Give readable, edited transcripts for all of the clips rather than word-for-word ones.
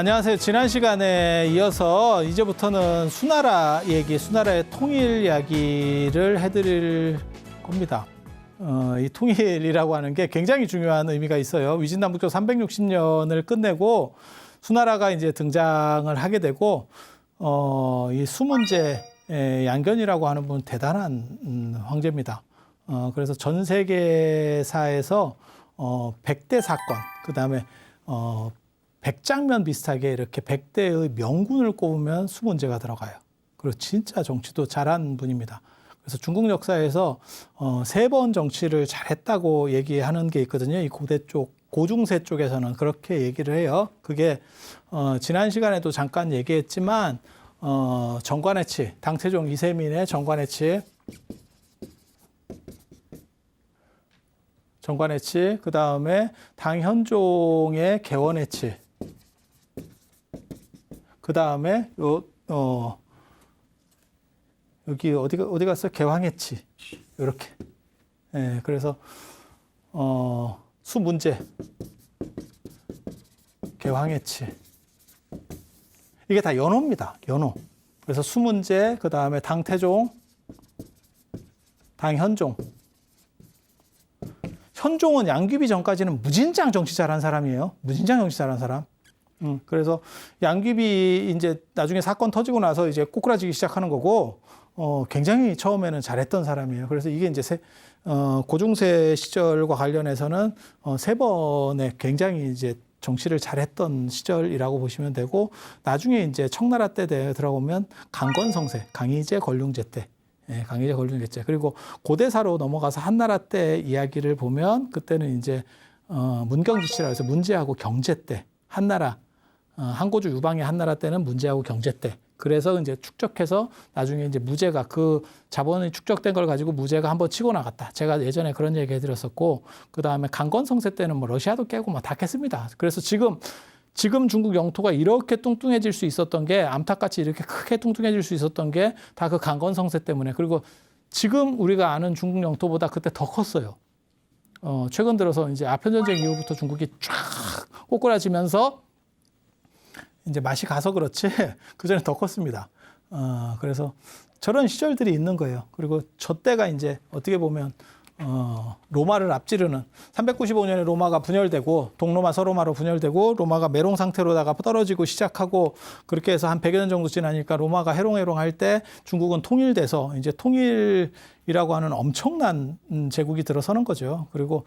안녕하세요. 지난 시간에 이어서 이제부터는 수나라 얘기, 수나라의 통일 이야기를 해드릴 겁니다. 이 통일이라고 하는 게 굉장히 중요한 의미가 있어요. 위진남북조 360년을 끝내고 수나라가 이제 등장을 하게 되고, 이 수문제 양견이라고 하는 분은 대단한 황제입니다. 그래서 전 세계사에서 100대 사건, 그 다음에 100장면 비슷하게 이렇게 100대의 명군을 꼽으면 수문제가 들어가요. 그리고 진짜 정치도 잘한 분입니다. 그래서 중국 역사에서 3번 정치를 잘했다고 얘기하는 게 있거든요. 이 고대 쪽, 고중세 쪽에서는 그렇게 얘기를 해요. 그게 지난 시간에도 잠깐 얘기했지만 정관해치, 당태종 이세민의 정관해치, 그 다음에 당현종의 개원해치, 그 다음에 여기 어디 갔어? 개황해치. 이렇게. 예, 그래서 수문제, 개황해치. 이게 다 연호입니다. 연호. 그래서 수문제, 그 다음에 당태종, 당현종. 현종은 양귀비 전까지는 무진장 정치 잘한 사람이에요. 무진장 정치 잘한 사람. 그래서 양귀비 이제 나중에 사건 터지고 나서 이제 꼬꾸라지기 시작하는 거고, 굉장히 처음에는 잘했던 사람이에요. 그래서 이게 이제 고중세 시절과 관련해서는 3번에 굉장히 이제 정치를 잘했던 시절이라고 보시면 되고, 나중에 이제 청나라 때 들어보면 강건성세, 강희제 권룡제 때, 강희제 권룡제 때, 그리고 고대사로 넘어가서 한나라 때 이야기를 보면 그때는 이제 문경지치라 해서 문제하고 경제 때, 한나라, 한고주 유방의 한나라 때는 문제하고 경제 때. 그래서 이제 축적해서 나중에 이제 무죄가, 그 자본이 축적된 걸 가지고 무죄가 한번 치고 나갔다. 제가 예전에 그런 얘기 해드렸었고, 그 다음에 강건성세 때는 뭐 러시아도 깨고 뭐 다 깼습니다. 그래서 지금 중국 영토가 이렇게 뚱뚱해질 수 있었던 게, 암탉같이 이렇게 크게 뚱뚱해질 수 있었던 게 다 그 강건성세 때문에. 그리고 지금 우리가 아는 중국 영토보다 그때 더 컸어요. 최근 들어서 이제 아편전쟁 이후부터 중국이 쫙 꼬꾸라지면서 이제 맛이 가서 그렇지 그전에 더 컸습니다. 그래서 저런 시절들이 있는 거예요. 그리고 저 때가 이제 어떻게 보면 로마를 앞지르는 395년에 로마가 분열되고, 동로마 서로마로 분열되고, 로마가 메롱 상태로다가 떨어지고 시작하고, 그렇게 해서 한 100여 년 정도 지나니까 로마가 해롱해롱할 때 중국은 통일돼서 이제 통일이라고 하는 엄청난 제국이 들어서는 거죠. 그리고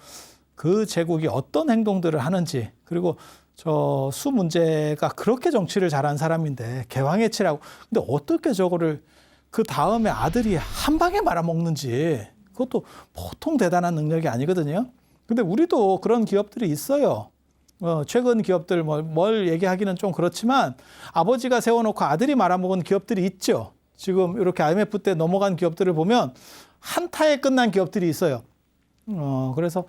그 제국이 어떤 행동들을 하는지, 그리고 저 수문제가 그렇게 정치를 잘한 사람인데 개황해치라고, 근데 어떻게 저거를 그 다음에 아들이 한 방에 말아먹는지, 그것도 보통 대단한 능력이 아니거든요. 근데 우리도 그런 기업들이 있어요. 최근 기업들 뭘 얘기하기는 좀 그렇지만 아버지가 세워놓고 아들이 말아먹은 기업들이 있죠. 지금 이렇게 IMF 때 넘어간 기업들을 보면 한타에 끝난 기업들이 있어요. 그래서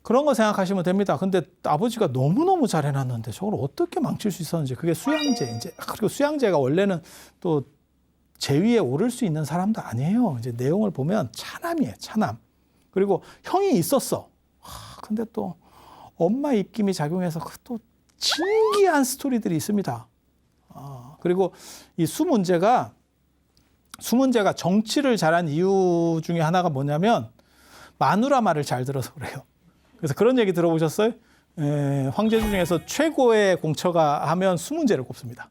그런 거 생각하시면 됩니다. 근데 아버지가 너무너무 잘 해놨는데 저걸 어떻게 망칠 수 있었는지. 그게 수양제. 이제 그리고 수양제가 원래는 또 제위에 오를 수 있는 사람도 아니에요. 이제 내용을 보면 차남이에요. 차남. 그리고 형이 있었어. 근데 또 엄마 입김이 작용해서 또 신기한 스토리들이 있습니다. 그리고 이 수문제가 정치를 잘한 이유 중에 하나가 뭐냐면 마누라 말을 잘 들어서 그래요. 그래서 그런 얘기 들어보셨어요? 황제 중에서 최고의 공처가 하면 수문제를 꼽습니다.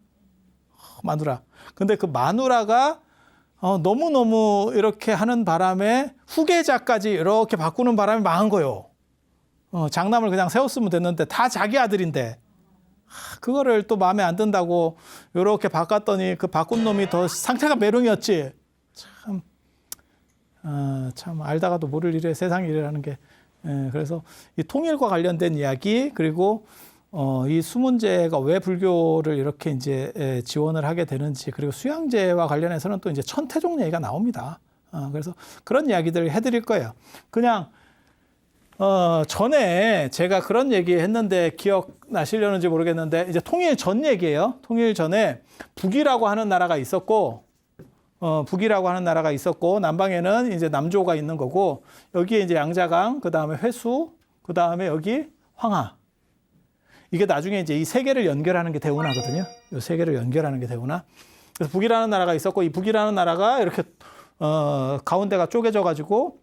마누라. 근데 그 마누라가 너무너무 이렇게 하는 바람에 후계자까지 이렇게 바꾸는 바람에 망한 거예요. 장남을 그냥 세웠으면 됐는데 다 자기 아들인데 그거를 또 마음에 안 든다고 이렇게 바꿨더니 그 바꾼 놈이 더 상태가 메롱이었지. 참 알다가도 모를 일에 세상 일이라는 게. 그래서 이 통일과 관련된 이야기, 그리고 이 수문제가 왜 불교를 이렇게 이제 지원을 하게 되는지, 그리고 수양제와 관련해서는 또 이제 천태종 얘기가 나옵니다. 그래서 그런 이야기들을 해드릴 거예요. 그냥 전에 제가 그런 얘기 했는데 기억나시려는지 모르겠는데, 이제 통일 전 얘기예요. 통일 전에 북이라고 하는 나라가 있었고, 남방에는 이제 남조가 있는 거고, 여기에 이제 양자강, 그 다음에 회수, 그 다음에 여기 황하. 이게 나중에 이제 이 세 개를 연결하는 게 대운하거든요. 이 세 개를 연결하는 게 대운하. 그래서 북이라는 나라가 있었고 이 북이라는 나라가 이렇게 가운데가 쪼개져 가지고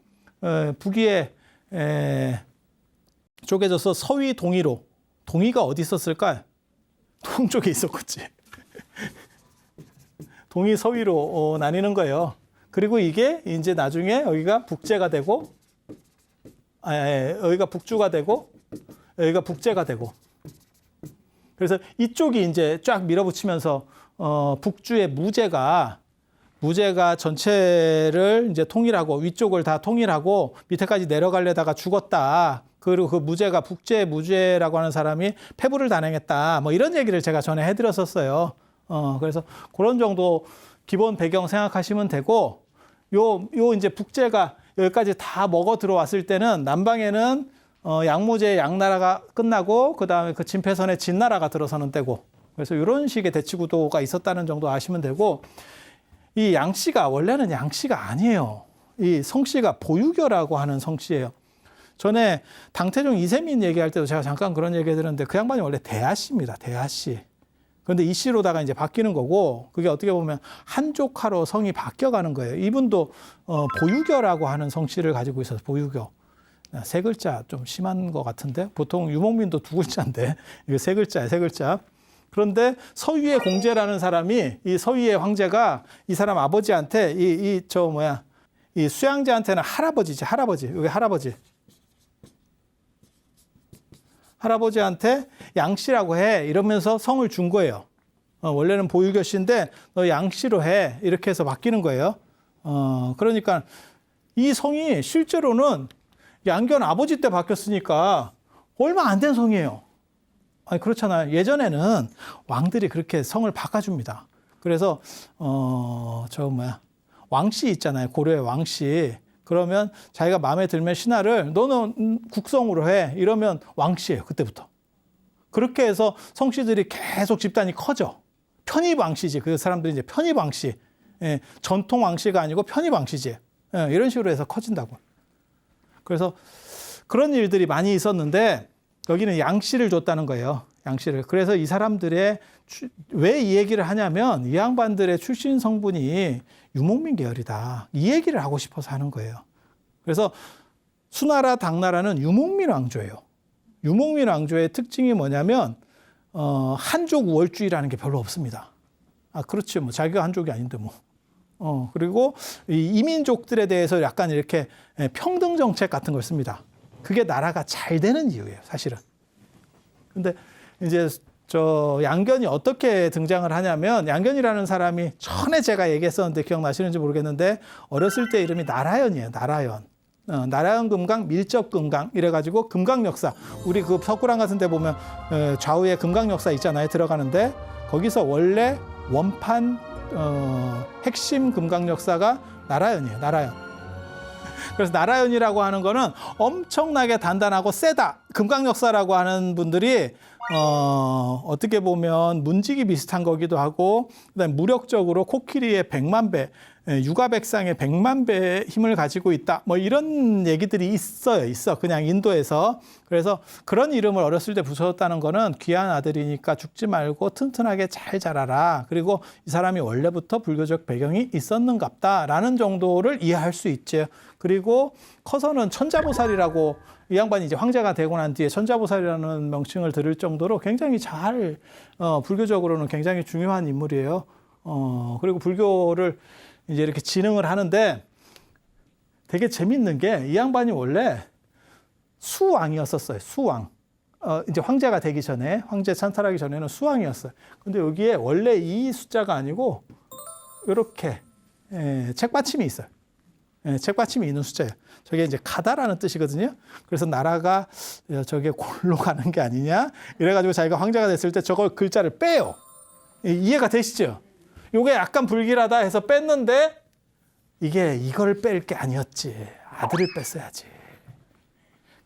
북위에 쪼개져서 서위 동위로. 동위가 어디 있었을까? 동쪽에 있었겠지. 동위 서위로 나뉘는 거예요. 그리고 이게 이제 나중에 여기가 북제가 되고, 여기가 북주가 되고, 여기가 북제가 되고. 그래서 이쪽이 이제 쫙 밀어붙이면서 북주의 무제가 전체를 이제 통일하고 위쪽을 다 통일하고 밑에까지 내려가려다가 죽었다. 그리고 그 무제가 북제 무제라고 하는 사람이 패부를 단행했다. 뭐 이런 얘기를 제가 전에 해드렸었어요. 그래서 그런 정도 기본 배경 생각하시면 되고, 요 이제 북제가 여기까지 다 먹어 들어왔을 때는 남방에는 양무제 양나라가 끝나고 그 다음에 그 진패선에 진나라가 들어서는 때고, 그래서 이런 식의 대치 구도가 있었다는 정도 아시면 되고, 이 양씨가 원래는 양씨가 아니에요. 이 성씨가 보유교라고 하는 성씨예요. 전에 당태종 이세민 얘기할 때도 제가 잠깐 그런 얘기 해드렸는데 그 양반이 원래 대하씨입니다. 대하씨. 그런데 이 씨로다가 이제 바뀌는 거고, 그게 어떻게 보면 한족하로 성이 바뀌어가는 거예요. 이분도 보유교라고 하는 성씨를 가지고 있어서 보유교. 세 글자 좀 심한 것 같은데, 보통 유목민도 두 글자인데 이거 세 글자예요, 세 글자. 그런데 서위의 공제라는 사람이, 이 서위의 황제가 이 사람 아버지한테 이 수양제한테는 할아버지지, 할아버지. 여기 할아버지. 할아버지한테 양씨라고 해 이러면서 성을 준 거예요. 원래는 보유교 씨인데 너 양씨로 해 이렇게 해서 바뀌는 거예요. 그러니까 이 성이 실제로는 양견 아버지 때 바뀌었으니까 얼마 안 된 성이에요. 아니 그렇잖아요. 예전에는 왕들이 그렇게 성을 바꿔줍니다. 그래서 왕씨 있잖아요. 고려의 왕씨. 그러면 자기가 마음에 들면 신하를 너는 국성으로 해 이러면 왕씨예요. 그때부터. 그렇게 해서 성씨들이 계속 집단이 커져. 편입 왕씨지. 그 사람들이 이제 편입 왕씨. 전통 왕씨가 아니고 편입 왕씨지. 이런 식으로 해서 커진다고. 그래서 그런 일들이 많이 있었는데 여기는 양씨를 줬다는 거예요. 양씨를. 그래서 이 사람들의 왜 이 얘기를 하냐면 이 양반들의 출신 성분이 유목민 계열이다. 이 얘기를 하고 싶어서 하는 거예요. 그래서 수나라, 당나라는 유목민 왕조예요. 유목민 왕조의 특징이 뭐냐면 한족 우월주의라는 게 별로 없습니다. 그렇지 뭐 자기가 한족이 아닌데 뭐. 그리고 이 이민족들에 대해서 약간 이렇게 평등 정책 같은 걸 씁니다. 그게 나라가 잘 되는 이유예요, 사실은. 근데 이제 양견이 어떻게 등장을 하냐면, 양견이라는 사람이 전에 제가 얘기했었는데 기억나시는지 모르겠는데 어렸을 때 이름이 나라연이에요. 나라연. 나라연 금강, 밀접 금강 이래가지고 금강 역사. 우리 그 석굴암 같은 데 보면 좌우에 금강 역사 있잖아요. 들어가는데 거기서 원래 원판 핵심 금강 역사가 나라연이에요. 나라연. 그래서 나라연이라고 하는 거는 엄청나게 단단하고 세다. 금강 역사라고 하는 분들이 어떻게 보면 문직이 비슷한 거기도 하고, 그다음에 무력적으로 코끼리의 100만 배, 유가백상의 100만 배의 힘을 가지고 있다. 뭐 이런 얘기들이 있어. 그냥 인도에서. 그래서 그런 이름을 어렸을 때 붙여줬다는 거는 귀한 아들이니까 죽지 말고 튼튼하게 잘 자라라. 그리고 이 사람이 원래부터 불교적 배경이 있었는갑다라는 정도를 이해할 수 있죠. 그리고 커서는 천자보살이라고, 이 양반이 이제 황제가 되고 난 뒤에 천자보살이라는 명칭을 들을 정도로 굉장히 잘 불교적으로는 굉장히 중요한 인물이에요. 그리고 불교를 이제 이렇게 진흥을 하는데 되게 재밌는 게 이 양반이 원래 수왕이었었어요. 수왕. 이제 황제가 되기 전에, 황제 찬탈하기 전에는 수왕이었어요. 근데 여기에 원래 이 숫자가 아니고 이렇게 책받침이 있어요. 책받침이 있는 숫자예요. 저게 이제 가다라는 뜻이거든요. 그래서 나라가 저게 골로 가는 게 아니냐. 이래가지고 자기가 황제가 됐을 때 저걸 글자를 빼요. 이해가 되시죠? 요게 약간 불길하다 해서 뺐는데 이게 이걸 뺄 게 아니었지. 아들을 뺐어야지.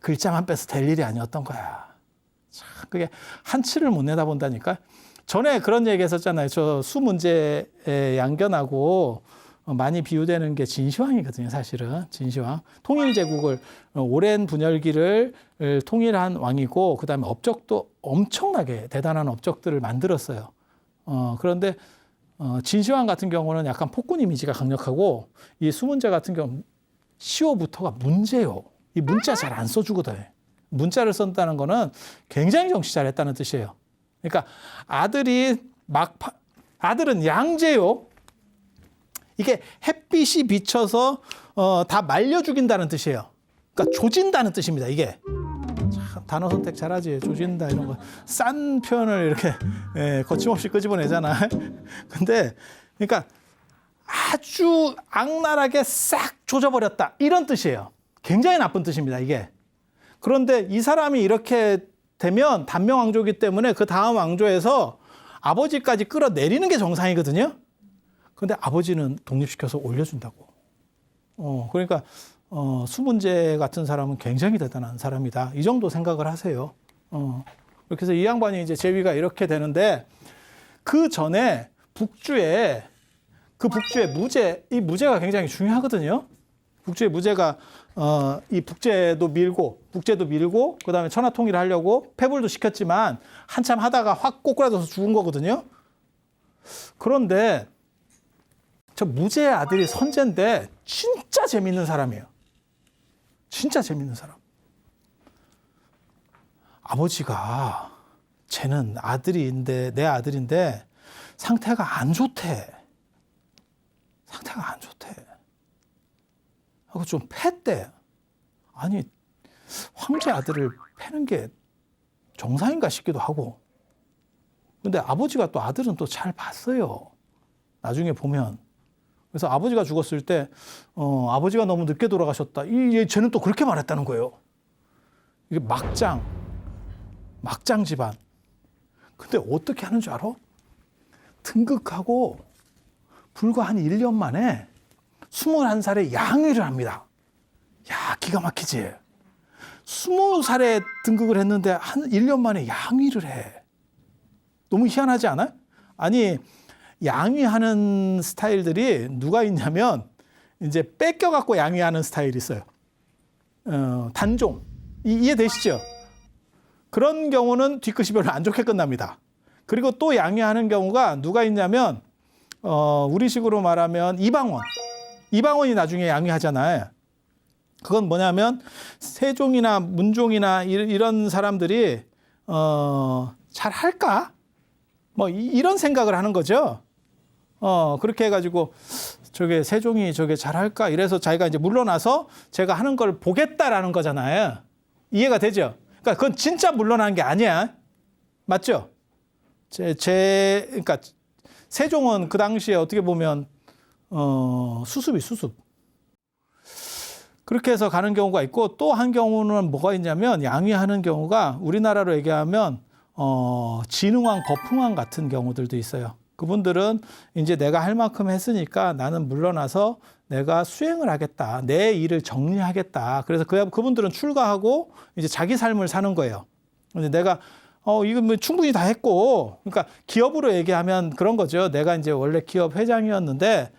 글자만 빼서 될 일이 아니었던 거야. 참 그게 한치를 못 내다본다니까. 전에 그런 얘기 했었잖아요. 저 수 문제에 양견하고 많이 비유되는 게 진시황이거든요. 사실은 진시황. 통일제국을 오랜 분열기를 통일한 왕이고 그다음에 업적도 엄청나게 대단한 업적들을 만들었어요. 그런데 진시황 같은 경우는 약간 폭군 이미지가 강력하고 이 수문제 같은 경우 시호부터가 문제요. 이 문자 잘 안 써주거든. 문자를 쓴다는 거는 굉장히 정치 잘했다는 뜻이에요. 그러니까 아들은 양제요. 이게 햇빛이 비쳐서 다 말려 죽인다는 뜻이에요. 그러니까 조진다는 뜻입니다. 이게 참, 단어 선택 잘하지. 조진다 이런 거 싼 표현을 이렇게 거침없이 끄집어내잖아. 근데 그러니까 아주 악랄하게 싹 조져버렸다 이런 뜻이에요. 굉장히 나쁜 뜻입니다. 이게. 그런데 이 사람이 이렇게 되면 단명왕조이기 때문에 그 다음 왕조에서 아버지까지 끌어내리는 게 정상이거든요. 근데 아버지는 독립시켜서 올려준다고. 그러니까 수문제 같은 사람은 굉장히 대단한 사람이다. 이 정도 생각을 하세요. 그렇게 해서 이 양반이 이제 재위가 이렇게 되는데 그 전에 북주에 무제, 이 무제가 굉장히 중요하거든요. 북주의 무제가 이 북제도 밀고 그다음에 천하 통일을 하려고 패불도 시켰지만 한참 하다가 확 꼬꾸라져서 죽은 거거든요. 그런데 저 무제의 아들이 선제인데 진짜 재밌는 사람이에요. 진짜 재밌는 사람. 아버지가 쟤는 내 아들인데 상태가 안 좋대. 하고 좀 팼대. 아니 황제 아들을 패는 게 정상인가 싶기도 하고. 근데 아버지가 또 아들은 또 잘 봤어요. 나중에 보면. 그래서 아버지가 죽었을 때 아버지가 너무 늦게 돌아가셨다. 쟤는 또 그렇게 말했다는 거예요. 이게 막장 집안. 근데 어떻게 하는 줄 알아? 등극하고 불과 한 1년 만에 21살에 양위를 합니다. 야, 기가 막히지? 20살에 등극을 했는데 한 1년 만에 양위를 해. 너무 희한하지 않아요? 아니, 양위하는 스타일들이 누가 있냐면 이제 뺏겨갖고 양위하는 스타일이 있어요. 단종. 이해되시죠? 그런 경우는 뒤끝이 별로 안 좋게 끝납니다. 그리고 또 양위하는 경우가 누가 있냐면 우리식으로 말하면 이방원이 나중에 양위하잖아요. 그건 뭐냐면 세종이나 문종이나 이런 사람들이 잘 할까? 뭐 이런 생각을 하는 거죠. 그렇게 해가지고 세종이 잘 할까? 이래서 자기가 이제 물러나서 제가 하는 걸 보겠다라는 거잖아요. 이해가 되죠? 그러니까 그건 진짜 물러난 게 아니야. 맞죠? 그러니까 세종은 그 당시에 어떻게 보면 수습. 그렇게 해서 가는 경우가 있고 또 한 경우는 뭐가 있냐면 양위하는 경우가 우리나라로 얘기하면 진흥왕, 법흥왕 같은 경우들도 있어요. 그분들은 이제 내가 할 만큼 했으니까 나는 물러나서 내가 수행을 하겠다. 내 일을 정리하겠다. 그래서 그분들은 출가하고 이제 자기 삶을 사는 거예요. 근데 내가 이거 뭐 충분히 다 했고, 그러니까 기업으로 얘기하면 그런 거죠. 내가 이제 원래 기업 회장이었는데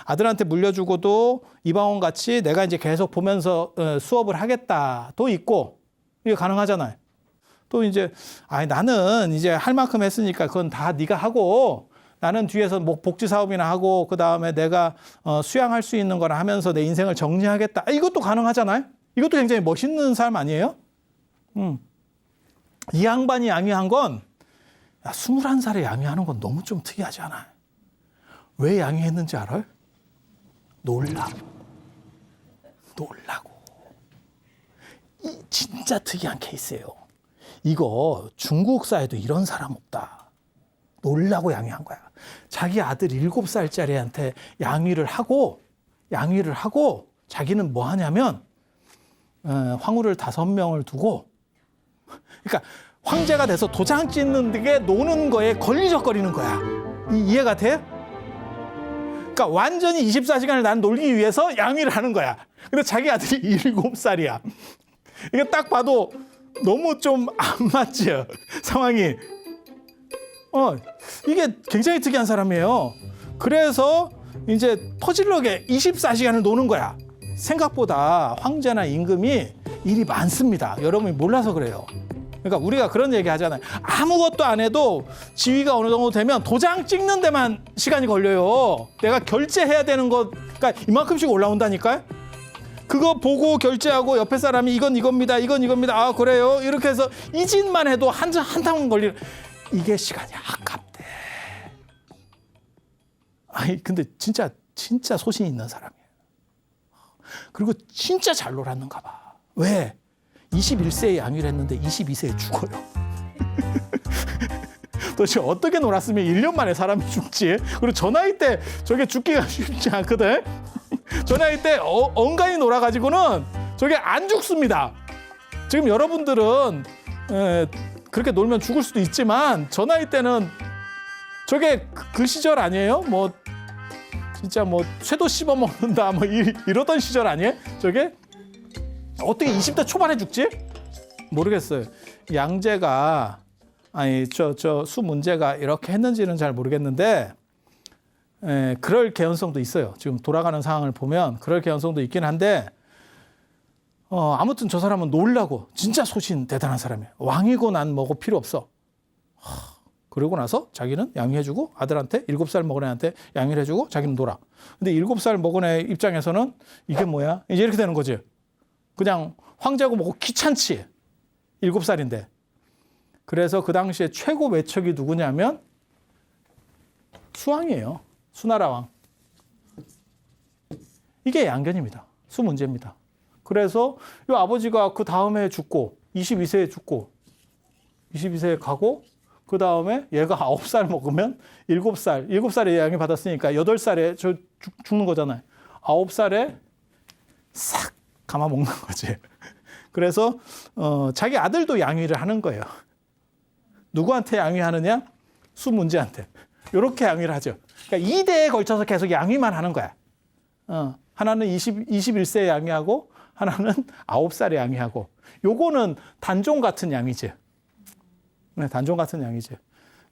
아들한테 물려주고도 이방원 같이 내가 이제 계속 보면서 수업을 하겠다도 있고 이게 가능하잖아요. 또 이제 나는 이제 할 만큼 했으니까 그건 다 네가 하고 나는 뒤에서 뭐 복지 사업이나 하고 그다음에 내가 수양할 수 있는 거나 하면서 내 인생을 정리하겠다. 이것도 가능하잖아요. 이것도 굉장히 멋있는 삶 아니에요? 이 양반이 양위한 건 21살에 양위하는 건 너무 좀 특이하지 않아요? 왜 양위했는지 알아요? 놀라고. 이 진짜 특이한 케이스예요. 이거 중국 사회도 이런 사람 없다. 놀라고 양위한 거야. 자기 아들 7살짜리한테 양위를 하고 자기는 뭐 하냐면 황후를 5명을 두고 그러니까 황제가 돼서 도장 찍는 데 노는 거에 걸리적거리는 거야. 이해가 돼? 그러니까 완전히 24시간을 난 놀기 위해서 양위를 하는 거야. 근데 자기 아들이 7살이야. 이게 딱 봐도 너무 좀 안 맞죠? 상황이. 이게 굉장히 특이한 사람이에요. 그래서 이제 퍼질러게 24시간을 노는 거야. 생각보다 황제나 임금이 일이 많습니다. 여러분이 몰라서 그래요. 그러니까 우리가 그런 얘기 하잖아요. 아무것도 안 해도 지위가 어느 정도 되면 도장 찍는 데만 시간이 걸려요. 내가 결제해야 되는 것, 그러니까 이만큼씩 올라온다니까요. 그거 보고 결제하고 옆에 사람이 이건 이겁니다. 이건 이겁니다. 아, 그래요? 이렇게 해서 이 짓만 해도 한탕 걸리는. 이게 시간이 아깝대. 아니, 근데 진짜 소신 있는 사람이에요. 그리고 진짜 잘 놀았는가 봐. 왜? 21세에 양위를 했는데 22세에 죽어요. 도대체 어떻게 놀았으면 1년 만에 사람이 죽지? 그리고 저 나이 때 저게 죽기가 쉽지 않거든. 저 나이 때 엉간히 놀아가지고는 저게 안 죽습니다. 지금 여러분들은 그렇게 놀면 죽을 수도 있지만 저 나이 때는 저게 그 시절 아니에요? 뭐 진짜 뭐 쇠도 씹어 먹는다 뭐 이러던 시절 아니에요? 저게 어떻게 20대 초반에 죽지? 모르겠어요. 양제가 아니 저 수문제가 이렇게 했는지는 잘 모르겠는데 그럴 개연성도 있어요. 지금 돌아가는 상황을 보면 그럴 개연성도 있긴 한데 아무튼 저 사람은 놀라고 진짜 소신 대단한 사람이에요. 왕이고 난 뭐고 필요 없어. 그러고 나서 자기는 양위해주고 아들한테 7살 먹은 애한테 양위를 해주고 자기는 놀아. 근데 7살 먹은 애 입장에서는 이게 뭐야? 이제 이렇게 되는 거지. 그냥 황제고 뭐고 귀찮지. 7살인데. 그래서 그 당시에 최고 외척이 누구냐면 수왕이에요. 수나라 왕. 이게 양견입니다. 수문제입니다. 그래서 이 아버지가 그 다음에 죽고 22세에 죽고 22세에 가고 그 다음에 얘가 9살 먹으면 7살에 양위 받았으니까 8살에 죽는 거잖아요. 9살에 싹 감아 먹는 거지. 그래서 자기 아들도 양위를 하는 거예요. 누구한테 양위하느냐? 수문제한테. 이렇게 양위를 하죠. 그러니까 2대에 걸쳐서 계속 양위만 하는 거야. 하나는 21세에 양위하고 하나는 9살에 양위하고. 요거는 단종 같은 양위지. 네, 단종 같은 양이죠.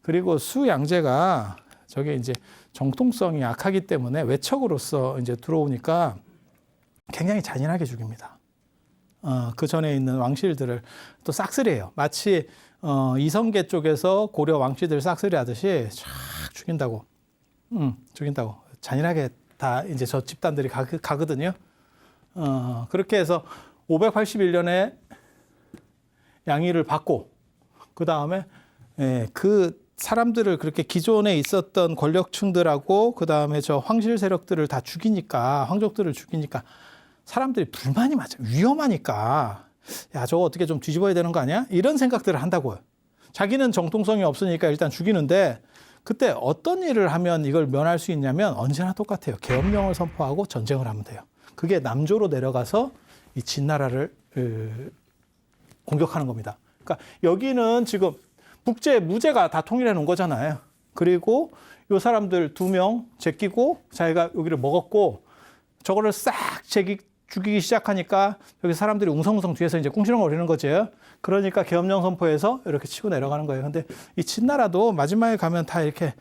그리고 수양제가 저게 이제 정통성이 약하기 때문에 외척으로서 이제 들어오니까 굉장히 잔인하게 죽입니다. 그 전에 있는 왕실들을 또 싹쓸이해요. 마치 이성계 쪽에서 고려 왕씨들 싹쓸이하듯이 쫙 죽인다고. 죽인다고. 잔인하게 다 이제 저 집단들이 가거든요. 그렇게 해서 581년에 양위를 받고 그 다음에 그 사람들을 그렇게 기존에 있었던 권력층들하고 그 다음에 저 황실 세력들을 다 죽이니까 황족들을 죽이니까 사람들이 불만이 많죠. 위험하니까 야 저거 어떻게 좀 뒤집어야 되는 거 아니야? 이런 생각들을 한다고요. 자기는 정통성이 없으니까 일단 죽이는데 그때 어떤 일을 하면 이걸 면할 수 있냐면 언제나 똑같아요. 계엄령을 선포하고 전쟁을 하면 돼요. 그게 남조로 내려가서 이 진나라를 공격하는 겁니다. 그러니까 여기는 지금 북제, 무제가 다 통일해 놓은 거잖아요. 그리고 이 사람들 2명 제끼고 자기가 여기를 먹었고 저거를 싹 죽이기 시작하니까 여기 사람들이 웅성웅성 뒤에서 이제 꿍시렁거리는 거죠. 그러니까 계엄령 선포해서 이렇게 치고 내려가는 거예요. 근데 이 진나라도 마지막에 가면 다 이렇게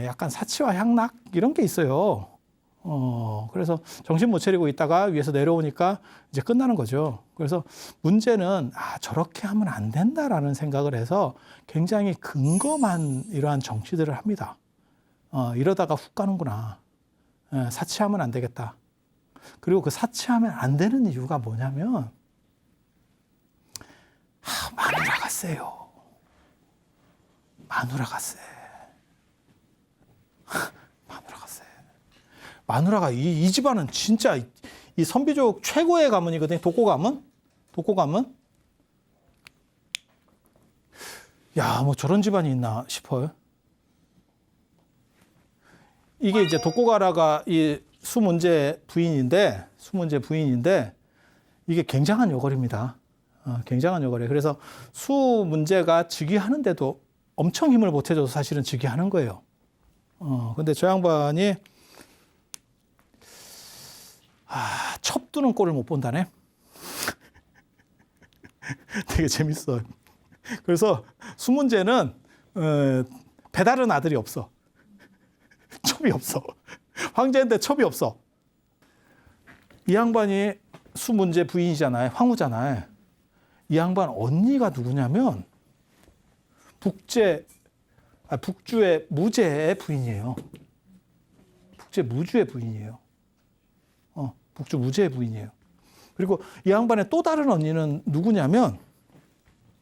약간 사치와 향락 이런 게 있어요. 그래서 정신 못 차리고 있다가 위에서 내려오니까 이제 끝나는 거죠. 그래서 문제는 저렇게 하면 안 된다라는 생각을 해서 굉장히 근검한 이러한 정치들을 합니다. 이러다가 훅 가는구나. 사치하면 안 되겠다. 그리고 그 사치하면 안 되는 이유가 뭐냐면 마누라가 세요. 마누라가 세. 마누라가 세. 마누라가 이 집안은 진짜 이 선비족 최고의 가문이거든요. 독고 가문. 야, 뭐 저런 집안이 있나 싶어요. 이게 이제 독고가라가 이 수문제 부인인데 이게 굉장한 여걸입니다. 굉장한 여걸이에요. 그래서 수문제가 즉위하는데도 엄청 힘을 보태줘서 사실은 즉위하는 거예요. 근데 저 양반이 첩두는 꼴을 못 본다네. 되게 재밌어요. 그래서 수문제는 배다른 아들이 없어. 첩이 없어. 황제인데 첩이 없어. 이 양반이 수문제 부인이잖아요. 황후잖아요. 이 양반 언니가 누구냐면 북주의 무제의 부인이에요. 북제 무주의 부인이에요. 북주 무제의 부인이에요. 그리고 이 양반의 또 다른 언니는 누구냐면,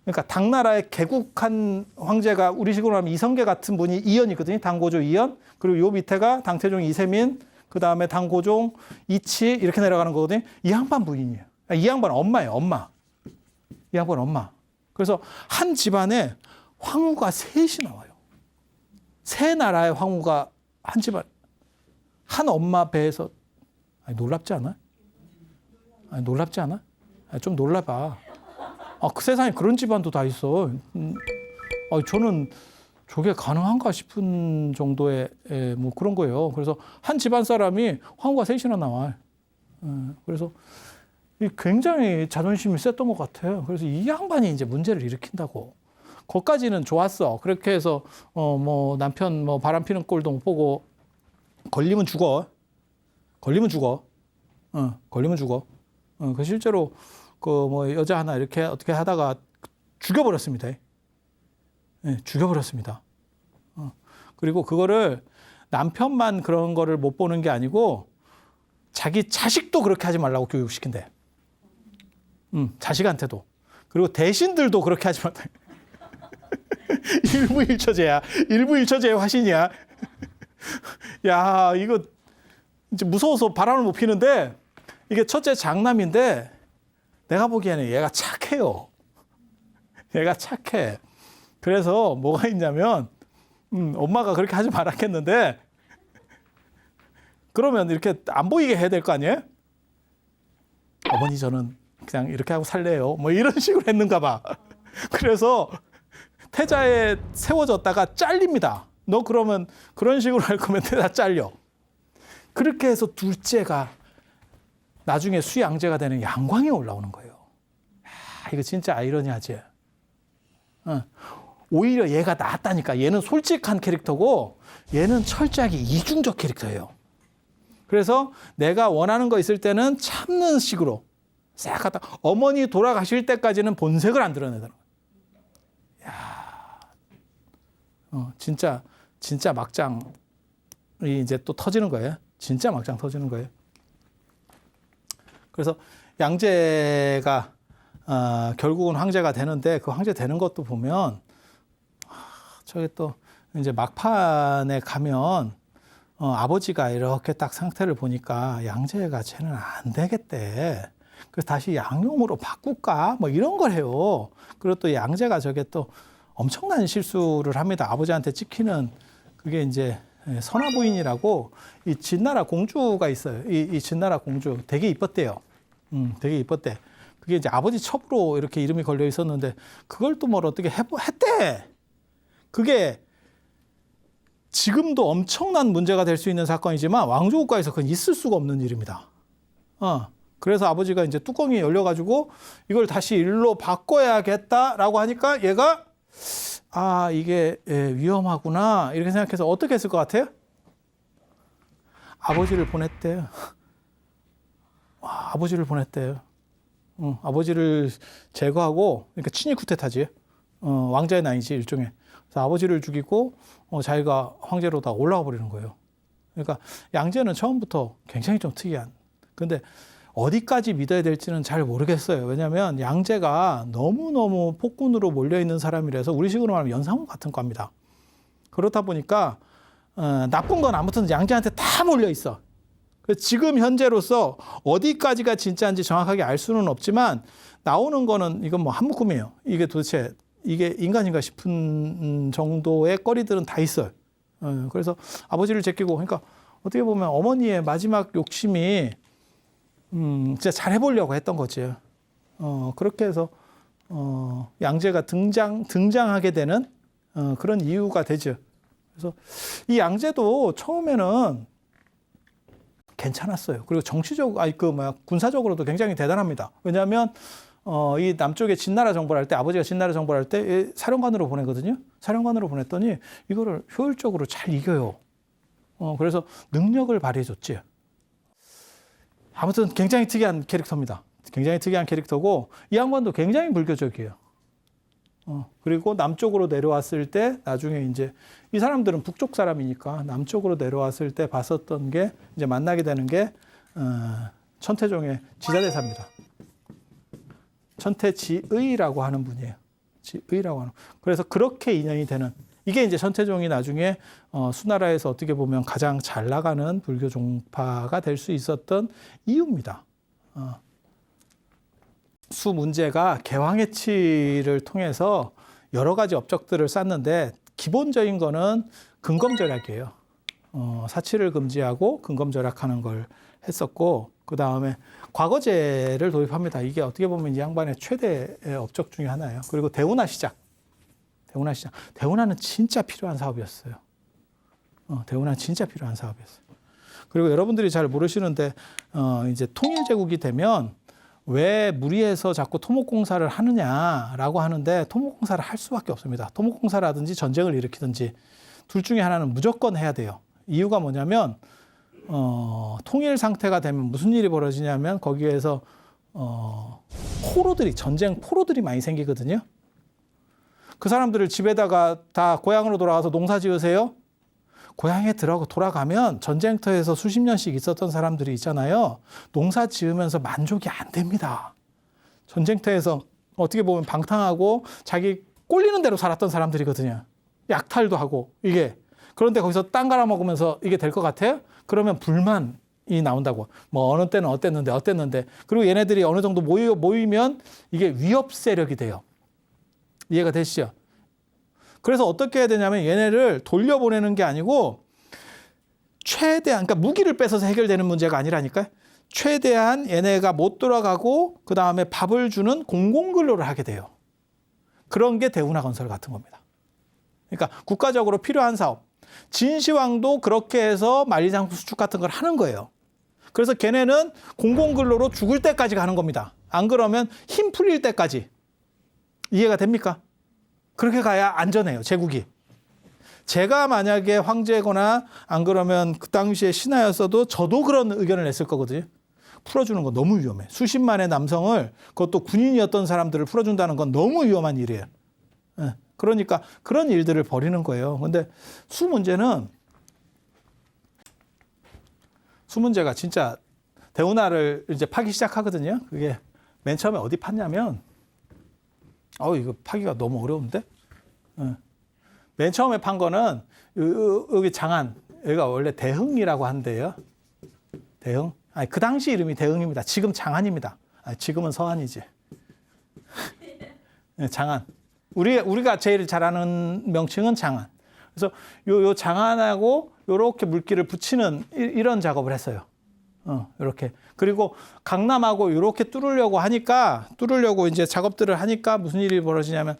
그러니까 당나라의 개국한 황제가 우리식으로 하면 이성계 같은 분이 이연이거든요. 당고조 이연. 그리고 요 밑에가 당태종 이세민, 그 다음에 당고종 이치 이렇게 내려가는 거거든요. 이 양반 부인이에요. 이 양반 엄마예요. 엄마. 이 양반 엄마. 그래서 한 집안에 황후가 셋이 나와요. 세 나라의 황후가 한 집안, 한 엄마 배에서. 아니, 놀랍지 않아? 아니, 놀랍지 않아? 아니, 좀 놀라봐. 그 세상에 그런 집안도 다 있어. 저는 저게 가능한가 싶은 정도의 뭐 그런 거예요. 그래서 한 집안 사람이 황후가 셋이나 나와. 그래서 굉장히 자존심이 셌던 것 같아요. 그래서 이 양반이 이제 문제를 일으킨다고. 거기까지는 좋았어. 그렇게 해서 뭐 남편 뭐 바람 피는 꼴도 못 보고 걸리면 죽어. 걸리면 죽어. 걸리면 죽어. 그 실제로 그 뭐 여자 하나 이렇게 어떻게 하다가 죽여버렸습니다. 네, 죽여버렸습니다. 그리고 그거를 남편만 그런 거를 못 보는 게 아니고 자기 자식도 그렇게 하지 말라고 교육시킨대. 자식한테도. 그리고 대신들도 그렇게 하지 말라. 일부일처제야. 일부일처제의 화신이야. 야, 이거 이제 무서워서 바람을 못 피는데, 이게 첫째 장남인데 내가 보기에는 얘가 착해요. 얘가 착해. 그래서 뭐가 있냐면 엄마가 그렇게 하지 말았겠는데 그러면 이렇게 안 보이게 해야 될 거 아니에요? 어머니 저는 그냥 이렇게 하고 살래요. 뭐 이런 식으로 했는가 봐. 그래서 태자에 세워졌다가 잘립니다. 너 그러면 그런 식으로 할 거면 태자 잘려. 그렇게 해서 둘째가 나중에 수양제가 되는 양광이 올라오는 거예요. 이거 진짜 아이러니하지. 오히려 얘가 낫다니까. 얘는 솔직한 캐릭터고 얘는 철저하게 이중적 캐릭터예요. 그래서 내가 원하는 거 있을 때는 참는 식으로 싹 갖다 어머니 돌아가실 때까지는 본색을 안 드러내더라고요. 진짜 막장이 이제 또 터지는 거예요. 진짜 막장 터지는 거예요. 그래서 양제가 결국은 황제가 되는데 그 황제 되는 것도 보면 저게 또 이제 막판에 가면 아버지가 이렇게 딱 상태를 보니까 양제가 쟤는 안 되겠대. 그래서 다시 양용으로 바꿀까? 뭐 이런 걸 해요. 그리고 또 양제가 저게 또 엄청난 실수를 합니다. 아버지한테 찍히는 그게 이제 선화부인이라고 이 진나라 공주가 있어요. 이 진나라 공주 되게 이뻤대요. 되게 이뻤대. 그게 이제 아버지 첩으로 이렇게 이름이 걸려 있었는데 그걸 또 뭘 어떻게 했대. 그게 지금도 엄청난 문제가 될 수 있는 사건이지만 왕조국가에서 그건 있을 수가 없는 일입니다. 그래서 아버지가 이제 뚜껑이 열려가지고 이걸 다시 일로 바꿔야겠다라고 하니까 얘가 이게 위험하구나 이렇게 생각해서 어떻게 했을 것 같아요? 아버지를 보냈대요. 아버지를 보냈대요. 아버지를 제거하고 그러니까 친위 쿠데타지. 왕자의 나이지 일종의. 그래서 아버지를 죽이고 자기가 황제로 다 올라와 버리는 거예요. 그러니까 양제는 처음부터 굉장히 좀 특이한. 근데 어디까지 믿어야 될지는 잘 모르겠어요. 왜냐하면 양제가 너무너무 폭군으로 몰려있는 사람이라서 우리식으로 말하면 연상호 같은 겁니다. 그렇다 보니까 나쁜 건 아무튼 양제한테 다 몰려있어. 지금 현재로서 어디까지가 진짜인지 정확하게 알 수는 없지만 나오는 거는 이건 뭐 한묶음이에요. 이게 도대체 이게 인간인가 싶은 정도의 거리들은 다 있어요. 그래서 아버지를 제끼고 그러니까 어떻게 보면 어머니의 마지막 욕심이 진짜 잘 해보려고 했던 거지. 그렇게 해서 양제가 등장하게 되는 그런 이유가 되죠. 그래서 이 양제도 처음에는 괜찮았어요. 그리고 군사적으로도 굉장히 대단합니다. 왜냐하면 이 남쪽에 진나라 정벌할 때 아버지가 진나라 정벌할 때 사령관으로 보내거든요. 사령관으로 보냈더니 이거를 효율적으로 잘 이겨요. 그래서 능력을 발휘해줬지. 아무튼 굉장히 특이한 캐릭터입니다. 굉장히 특이한 캐릭터고 이 양반도 굉장히 불교적이에요. 그리고 남쪽으로 내려왔을 때 나중에 이제 이 사람들은 북쪽 사람이니까 남쪽으로 내려왔을 때 봤었던 게 이제 만나게 되는 게 천태종의 지자대사입니다. 천태지의라고 하는 분이에요. 지의라고 하는. 그래서 그렇게 인연이 되는 이게 이제 천태종이 나중에 수나라에서 어떻게 보면 가장 잘 나가는 불교 종파가 될 수 있었던 이유입니다. 수문제가 개황해치를 통해서 여러 가지 업적들을 쌓는데 기본적인 거는 근검절약이에요. 사치를 금지하고 근검절약하는 걸 했었고 그 다음에 과거제를 도입합니다. 이게 어떻게 보면 이 양반의 최대 업적 중에 하나예요. 그리고 대운하 시작. 대운하는 진짜 필요한 사업이었어요. 대운하는 진짜 필요한 사업이었어요. 그리고 여러분들이 잘 모르시는데 이제 통일제국이 되면 왜 무리해서 자꾸 토목공사를 하느냐라고 하는데 토목공사를 할 수밖에 없습니다. 토목공사라든지 전쟁을 일으키든지 둘 중에 하나는 무조건 해야 돼요. 이유가 뭐냐면 통일 상태가 되면 무슨 일이 벌어지냐면 거기에서 포로들이 전쟁 포로들이 많이 생기거든요. 그 사람들을 집에다가 다 고향으로 돌아가서 농사 지으세요. 고향에 돌아가면 전쟁터에서 수십 년씩 있었던 사람들이 있잖아요. 농사 지으면서 만족이 안 됩니다. 전쟁터에서 어떻게 보면 방탕하고 자기 꼴리는 대로 살았던 사람들이거든요. 약탈도 하고 이게. 그런데 거기서 땅 갈아먹으면서 이게 될 것 같아요? 그러면 불만이 나온다고. 뭐 어느 때는 어땠는데. 그리고 얘네들이 어느 정도 모이면 이게 위협 세력이 돼요. 이해가 되시죠? 그래서 어떻게 해야 되냐면 얘네를 돌려보내는 게 아니고 최대한 그러니까 무기를 뺏어서 해결되는 문제가 아니라니까요. 최대한 얘네가 못 돌아가고 그 다음에 밥을 주는 공공근로를 하게 돼요. 그런 게 대운하 건설 같은 겁니다. 그러니까 국가적으로 필요한 사업. 진시황도 그렇게 해서 만리장성 수축 같은 걸 하는 거예요. 그래서 걔네는 공공근로로 죽을 때까지 가는 겁니다. 안 그러면 힘 풀릴 때까지. 이해가 됩니까? 그렇게 가야 안전해요, 제국이. 제가 만약에 황제거나 안 그러면 그 당시에 신하였어도 저도 그런 의견을 냈을 거거든요. 풀어주는 건 너무 위험해. 수십만의 남성을 그것도 군인이었던 사람들을 풀어준다는 건 너무 위험한 일이에요. 그러니까 그런 일들을 벌이는 거예요. 근데 수 문제가 진짜 대운하를 이제 파기 시작하거든요. 그게 맨 처음에 어디 팠냐면 이거 파기가 너무 어려운데? 맨 처음에 판 거는 여기 장안, 여기가 원래 대흥이라고 한대요. 대흥? 아니, 그 당시 이름이 대흥입니다. 지금 장안입니다. 지금은 서안이지. 장안. 우리가 제일 잘 아는 명칭은 장안. 그래서 요 장안하고 요렇게 물기를 붙이는 이런 작업을 했어요. 이렇게. 그리고 강남하고 이렇게 뚫으려고 이제 작업들을 하니까 무슨 일이 벌어지냐면,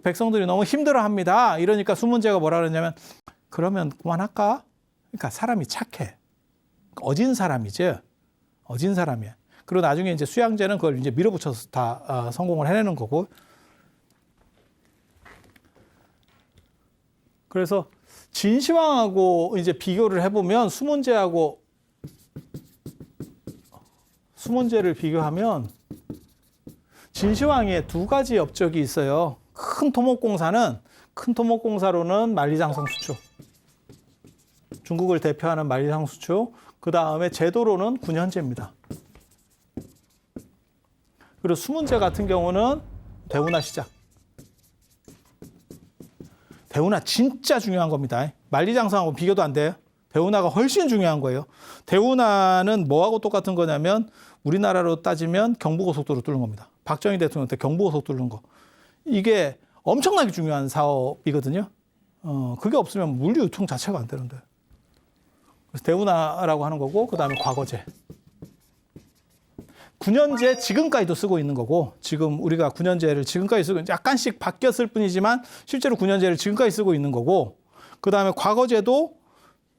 백성들이 너무 힘들어 합니다. 이러니까 수문제가 뭐라 그러냐면, 그러면 그만할까? 그러니까 사람이 착해. 어진 사람이죠. 어진 사람이야. 그리고 나중에 이제 수양제는 그걸 이제 밀어붙여서 다 성공을 해내는 거고. 그래서 진시황하고 이제 비교를 해보면 수문제를 비교하면 진시황에 두 가지 업적이 있어요. 큰 토목공사로는 만리장성 수축. 중국을 대표하는 만리장성 수축. 그 다음에 제도로는 군현제입니다. 그리고 수문제 같은 경우는 대운하 시작. 대운하 진짜 중요한 겁니다. 만리장성하고 비교도 안 돼요. 대운하가 훨씬 중요한 거예요. 대운하는 뭐하고 똑같은 거냐면 우리나라로 따지면 경부고속도로 뚫는 겁니다. 박정희 대통령 때 경부고속도로 뚫는 거. 이게 엄청나게 중요한 사업이거든요. 그게 없으면 물류 유통 자체가 안 되는데. 그래서 대운하라고 하는 거고, 그 다음에 과거제. 군현제 지금까지도 쓰고 있는 거고, 지금 우리가 군현제를 지금까지 쓰고 약간씩 바뀌었을 뿐이지만 실제로 군현제를 지금까지 쓰고 있는 거고, 그 다음에 과거제도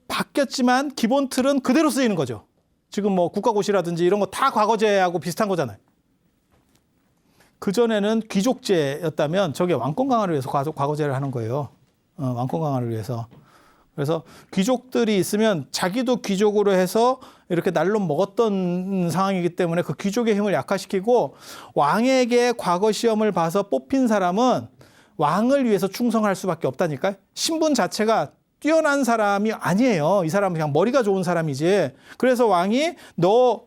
바뀌었지만 기본 틀은 그대로 쓰이는 거죠. 지금 뭐 국가고시라든지 이런 거 다 과거제하고 비슷한 거잖아요. 그전에는 귀족제였다면 저게 왕권 강화를 위해서 과거제를 하는 거예요. 왕권 강화를 위해서. 그래서 귀족들이 있으면 자기도 귀족으로 해서 이렇게 날로 먹었던 상황이기 때문에 그 귀족의 힘을 약화시키고 왕에게 과거 시험을 봐서 뽑힌 사람은 왕을 위해서 충성할 수밖에 없다니까요. 신분 자체가 뛰어난 사람이 아니에요. 이 사람은 그냥 머리가 좋은 사람이지. 그래서 왕이 너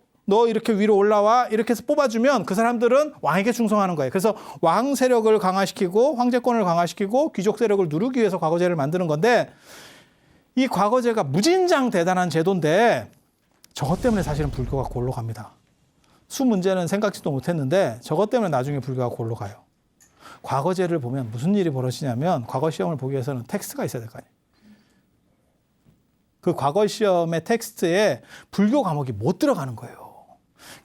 이렇게 위로 올라와 이렇게 해서 뽑아주면 그 사람들은 왕에게 충성하는 거예요. 그래서 왕 세력을 강화시키고 황제권을 강화시키고 귀족 세력을 누르기 위해서 과거제를 만드는 건데 이 과거제가 무진장 대단한 제도인데 저것 때문에 사실은 불교가 골로 갑니다. 수 문제는 생각지도 못했는데 저것 때문에 나중에 불교가 골로 가요. 과거제를 보면 무슨 일이 벌어지냐면 과거 시험을 보기 위해서는 텍스트가 있어야 될 거 아니에요. 그 과거 시험의 텍스트에 불교 과목이 못 들어가는 거예요.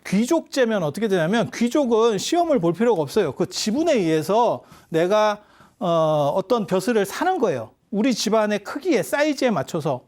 귀족제면 어떻게 되냐면 귀족은 시험을 볼 필요가 없어요. 그 지분에 의해서 내가 어떤 벼슬을 사는 거예요. 우리 집안의 크기에 사이즈에 맞춰서.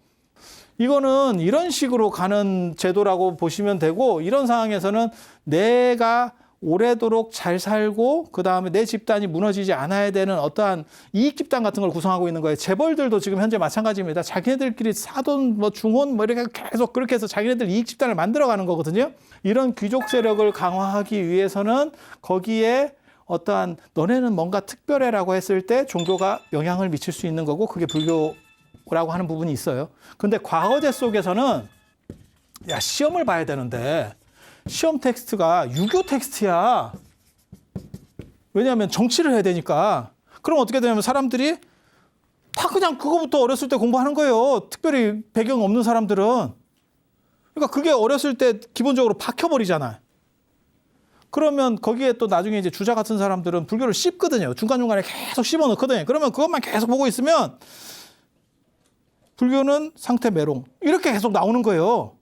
이거는 이런 식으로 가는 제도라고 보시면 되고 이런 상황에서는 내가 오래도록 잘 살고 그다음에 내 집단이 무너지지 않아야 되는 어떠한 이익 집단 같은 걸 구성하고 있는 거예요. 재벌들도 지금 현재 마찬가지입니다. 자기네들끼리 사돈 뭐 중혼 뭐 이렇게 계속 그렇게 해서 자기네들 이익 집단을 만들어가는 거거든요. 이런 귀족 세력을 강화하기 위해서는 거기에 어떠한 너네는 뭔가 특별해라고 했을 때 종교가 영향을 미칠 수 있는 거고 그게 불교라고 하는 부분이 있어요. 근데 과거제 속에서는 야 시험을 봐야 되는데 시험 텍스트가 유교 텍스트야. 왜냐하면 정치를 해야 되니까. 그럼 어떻게 되냐면 사람들이 다 그냥 그거부터 어렸을 때 공부하는 거예요. 특별히 배경 없는 사람들은. 그러니까 그게 어렸을 때 기본적으로 박혀버리잖아요. 그러면 거기에 또 나중에 이제 주자 같은 사람들은 불교를 씹거든요. 중간중간에 계속 씹어 넣거든요. 그러면 그것만 계속 보고 있으면 불교는 상태 매롱. 이렇게 계속 나오는 거예요.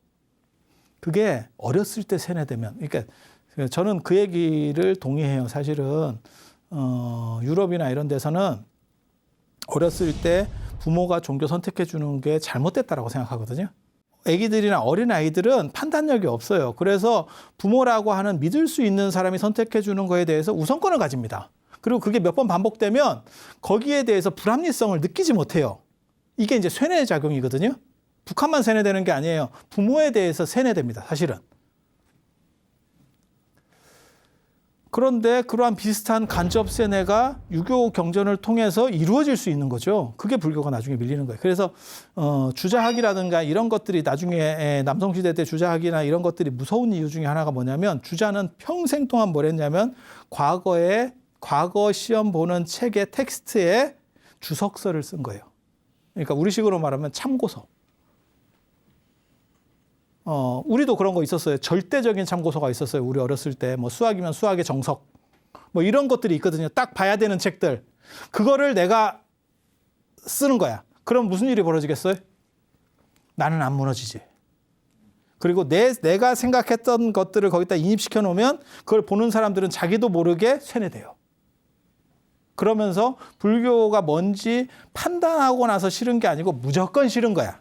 그게 어렸을 때 세뇌되면, 그러니까 저는 그 얘기를 동의해요. 사실은 유럽이나 이런 데서는 어렸을 때 부모가 종교 선택해 주는 게 잘못됐다라고 생각하거든요. 아기들이나 어린 아이들은 판단력이 없어요. 그래서 부모라고 하는 믿을 수 있는 사람이 선택해 주는 거에 대해서 우선권을 가집니다. 그리고 그게 몇 번 반복되면 거기에 대해서 불합리성을 느끼지 못해요. 이게 이제 쇠뇌 작용이거든요. 북한만 세뇌되는 게 아니에요. 부모에 대해서 세뇌됩니다. 사실은. 그런데 그러한 비슷한 간접 세뇌가 유교 경전을 통해서 이루어질 수 있는 거죠. 그게 불교가 나중에 밀리는 거예요. 그래서 주자학이라든가 이런 것들이 나중에 남성시대 때 주자학이나 이런 것들이 무서운 이유 중에 하나가 뭐냐면 주자는 평생 동안 뭘 했냐면 과거 시험 보는 책의 텍스트에 주석서를 쓴 거예요. 그러니까 우리식으로 말하면 참고서. 우리도 그런 거 있었어요. 절대적인 참고서가 있었어요. 우리 어렸을 때 뭐 수학이면 수학의 정석 뭐 이런 것들이 있거든요. 딱 봐야 되는 책들. 그거를 내가 쓰는 거야. 그럼 무슨 일이 벌어지겠어요? 나는 안 무너지지. 그리고 내가 생각했던 것들을 거기다 인입시켜 놓으면 그걸 보는 사람들은 자기도 모르게 세뇌돼요. 그러면서 불교가 뭔지 판단하고 나서 싫은 게 아니고 무조건 싫은 거야.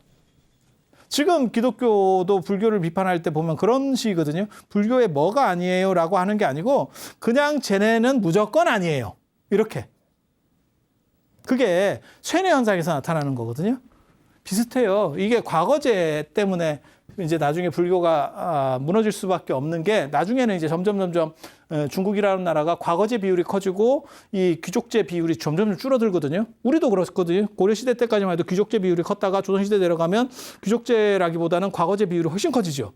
지금 기독교도 불교를 비판할 때 보면 그런 식이거든요. 불교에 뭐가 아니에요 라고 하는 게 아니고 그냥 쟤네는 무조건 아니에요. 이렇게. 그게 쇠뇌 현상에서 나타나는 거거든요. 비슷해요. 이게 과거제 때문에 이제 나중에 불교가 무너질 수밖에 없는 게 나중에는 이제 점점 중국이라는 나라가 과거제 비율이 커지고 이 귀족제 비율이 점점 줄어들거든요. 우리도 그렇거든요. 고려시대 때까지만 해도 귀족제 비율이 컸다가 조선시대 내려가면 귀족제라기보다는 과거제 비율이 훨씬 커지죠.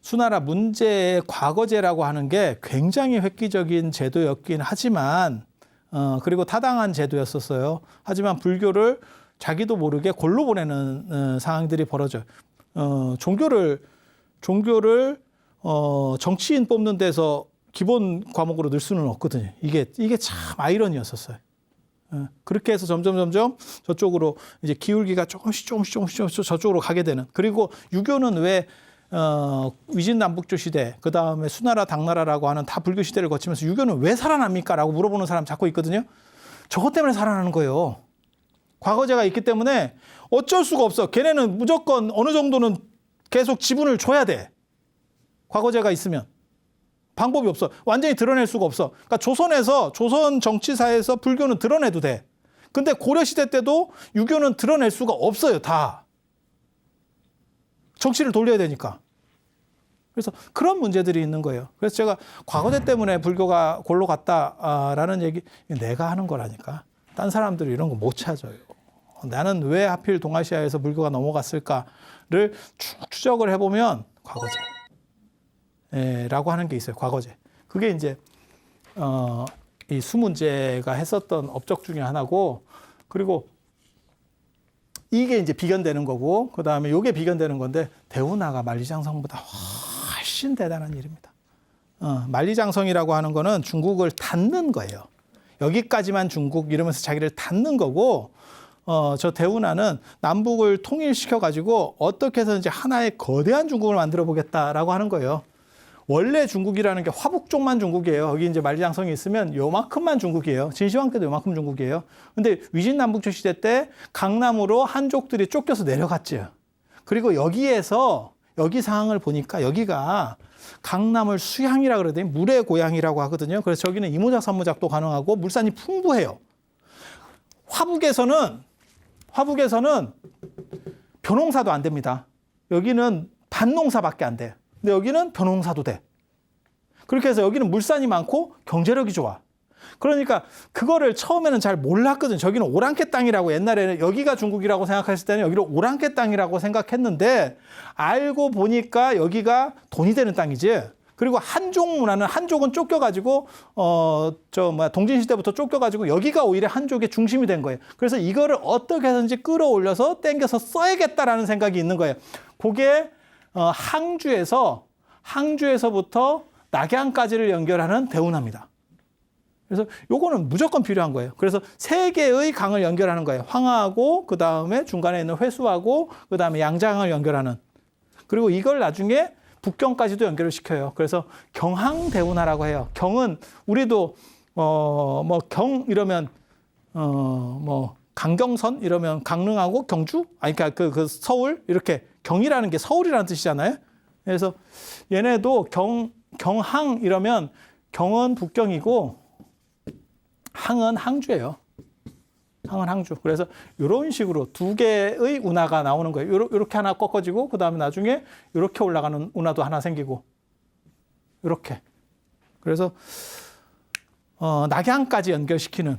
수나라 문제의 과거제라고 하는 게 굉장히 획기적인 제도였긴 하지만 그리고 타당한 제도였었어요. 하지만 불교를 자기도 모르게 골로 보내는 상황들이 벌어져요. 종교를 정치인 뽑는 데서 기본 과목으로 넣을 수는 없거든요. 이게 참 아이러니였었어요. 그렇게 해서 점점 저쪽으로 이제 기울기가 조금씩 저쪽으로 가게 되는. 그리고 유교는 왜 위진남북조 시대, 그 다음에 수나라, 당나라라고 하는 다 불교 시대를 거치면서 유교는 왜 살아납니까? 라고 물어보는 사람 자꾸 있거든요. 저것 때문에 살아나는 거예요. 과거제가 있기 때문에 어쩔 수가 없어. 걔네는 무조건 어느 정도는 계속 지분을 줘야 돼. 과거제가 있으면. 방법이 없어. 완전히 드러낼 수가 없어. 그러니까 조선 정치사에서 불교는 드러내도 돼. 근데 고려시대 때도 유교는 드러낼 수가 없어요. 다. 정치를 돌려야 되니까. 그래서 그런 문제들이 있는 거예요. 그래서 제가 과거제 때문에 불교가 골로 갔다라는 얘기 내가 하는 거라니까. 딴 사람들이 이런 거 못 찾아요. 나는 왜 하필 동아시아에서 불교가 넘어갔을까를 쭉 추적을 해보면 과거제라고 하는 게 있어요. 과거제. 그게 이제 이 수문제가 했었던 업적 중에 하나고, 그리고 이게 이제 비견되는 거고, 그 다음에 이게 비견되는 건데, 대운하가 만리장성보다 훨씬 대단한 일입니다. 만리장성이라고 하는 거는 중국을 닫는 거예요. 여기까지만 중국 이러면서 자기를 닫는 거고, 저 대운하는 남북을 통일시켜가지고 어떻게 해서든지 하나의 거대한 중국을 만들어 보겠다라고 하는 거예요. 원래 중국이라는 게 화북 쪽만 중국이에요. 여기 이제 만리장성이 있으면 요만큼만 중국이에요. 진시황 때도 요만큼 중국이에요. 근데 위진남북조 시대 때 강남으로 한족들이 쫓겨서 내려갔죠. 그리고 여기에서 여기 상황을 보니까 여기가 강남을 수향이라 그러더니 물의 고향이라고 하거든요. 그래서 저기는 이모작 삼모작도 가능하고 물산이 풍부해요. 화북에서는 벼농사도 안 됩니다. 여기는 밭농사밖에 안 돼. 근데 여기는 벼농사도 돼. 그렇게 해서 여기는 물산이 많고 경제력이 좋아. 그러니까 그거를 처음에는 잘 몰랐거든. 저기는 오랑캐 땅이라고, 옛날에는 여기가 중국이라고 생각했을 때는 여기를 오랑캐 땅이라고 생각했는데, 알고 보니까 여기가 돈이 되는 땅이지. 그리고 한족 문화는, 한족은 쫓겨가지고 동진시대부터 쫓겨가지고 여기가 오히려 한족의 중심이 된 거예요. 그래서 이거를 어떻게 해서든지 끌어올려서 땡겨서 써야겠다라는 생각이 있는 거예요. 그게 항주에서부터 낙양까지를 연결하는 대운하입니다. 그래서 요거는 무조건 필요한 거예요. 그래서 세 개의 강을 연결하는 거예요. 황하하고, 그 다음에 중간에 있는 회수하고, 그 다음에 양장을 연결하는. 그리고 이걸 나중에 북경까지도 연결을 시켜요. 그래서 경항대운하라고 해요. 경은 우리도 경 이러면 강경선 이러면 강릉하고 경주, 그러니까 그 서울, 이렇게 경이라는 게 서울이라는 뜻이잖아요. 그래서 얘네도 경항 이러면 경은 북경이고 항은 항주예요. 항은 항주. 그래서 이런 식으로 두 개의 운하가 나오는 거예요. 이렇게 하나 꺾어지고, 그 다음에 나중에 이렇게 올라가는 운하도 하나 생기고, 이렇게. 그래서 낙양까지 연결시키는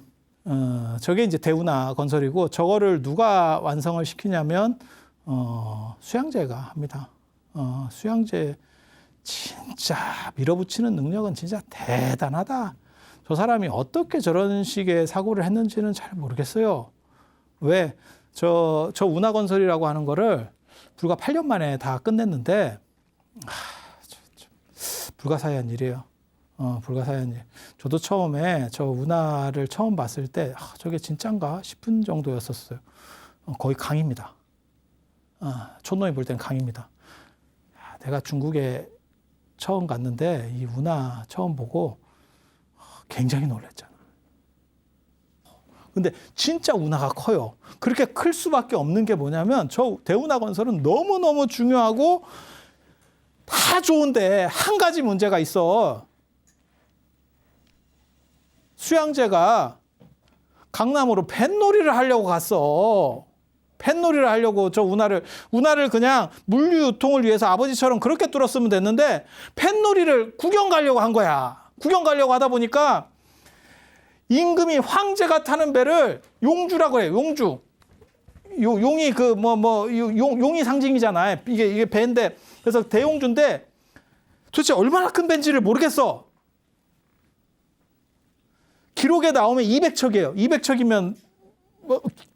저게 이제 대운하 건설이고, 저거를 누가 완성을 시키냐면 수양제가 합니다. 수양제 진짜 밀어붙이는 능력은 진짜 대단하다. 저 사람이 어떻게 저런 식의 사고를 했는지는 잘 모르겠어요. 왜? 저 운하건설이라고 하는 거를 불과 8년 만에 다 끝냈는데, 불가사의한 일이에요. 불가사의한 일. 저도 처음에 저 운하를 처음 봤을 때, 저게 진짠가 싶은 정도였었어요. 거의 강입니다. 촌놈이 볼 땐 강입니다. 내가 중국에 처음 갔는데 이 운하 처음 보고 굉장히 놀랐잖아. 근데 진짜 운하가 커요. 그렇게 클 수밖에 없는 게 뭐냐면, 저 대운하 건설은 너무너무 중요하고 다 좋은데 한 가지 문제가 있어. 수양제가 강남으로 뱃놀이를 하려고 갔어. 뱃놀이를 하려고 저 운하를 그냥 물류 유통을 위해서 아버지처럼 그렇게 뚫었으면 됐는데, 뱃놀이를 구경 가려고 한 거야. 구경 가려고 하다 보니까 임금이 황제가 타는 배를 용주라고 해요. 용주. 용이 용이 상징이잖아요. 이게 배인데, 그래서 대용주인데 도대체 얼마나 큰 배인지를 모르겠어. 기록에 나오면 200척이에요. 200척이면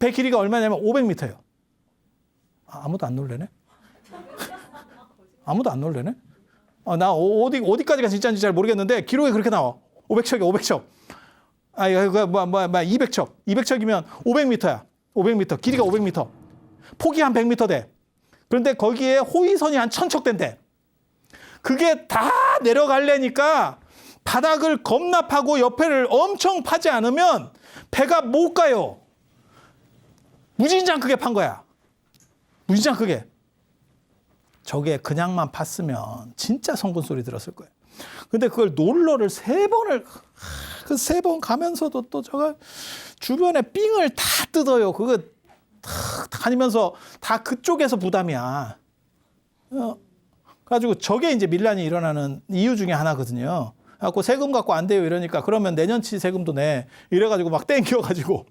배 길이가 얼마냐면 500m예요. 아무도 안 놀래네? 아무도 안 놀래네? 나 어디까지가 진짜인지 잘 모르겠는데 기록에 그렇게 나와. 500척이야, 500척. 200척. 200척이면 500m야. 500m. 길이가 500m. 폭이 한 100m 돼. 그런데 거기에 호위선이 한 1000척 된대. 그게 다 내려가려니까 바닥을 겁나 파고 옆에를 엄청 파지 않으면 배가 못 가요. 무진장 크게 판 거야. 무진장 크게. 저게 그냥만 팠으면 진짜 성군 소리 들었을 거예요. 근데 그걸 롤러를 3번을 그 3번 가면서도 또 저가 주변에 삥을 다 뜯어요. 그거 탁 다니면서 다 그쪽에서 부담이야. 가지고 저게 이제 밀란이 일어나는 이유 중에 하나거든요. 갖고 세금 갖고 안 돼요 이러니까 그러면 내년치 세금도 내 이래가지고 막 땡겨가지고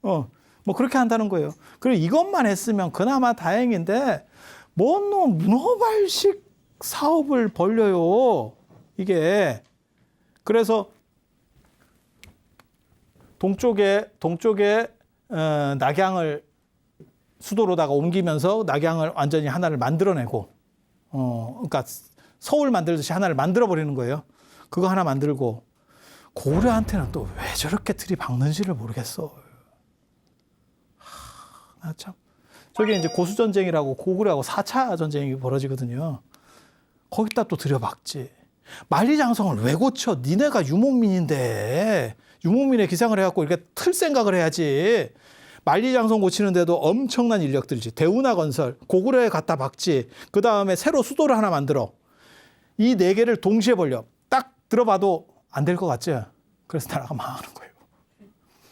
뭐 그렇게 한다는 거예요. 그리고 이것만 했으면 그나마 다행인데 뭔 놈 문어발식 사업을 벌려요 이게. 그래서 동쪽에 낙양을 수도로다가 옮기면서 낙양을 완전히 하나를 만들어내고 그러니까 서울 만들듯이 하나를 만들어 버리는 거예요. 그거 하나 만들고 고구려한테는 또 왜 저렇게 들이박는지를 모르겠어. 나 참. 저게 이제 고수전쟁이라고 고구려하고 4차 전쟁이 벌어지거든요. 거기다 또 들여박지. 만리장성을 왜 고쳐? 니네가 유목민인데 유목민의 기상을 해갖고 이렇게 틀 생각을 해야지. 만리장성 고치는데도 엄청난 인력들이지. 대운하 건설, 고구려에 갖다 박지. 그 다음에 새로 수도를 하나 만들어. 이 4개를 동시에 벌려. 딱 들어봐도 안 될 것 같지? 그래서 나라가 망하는 거예요.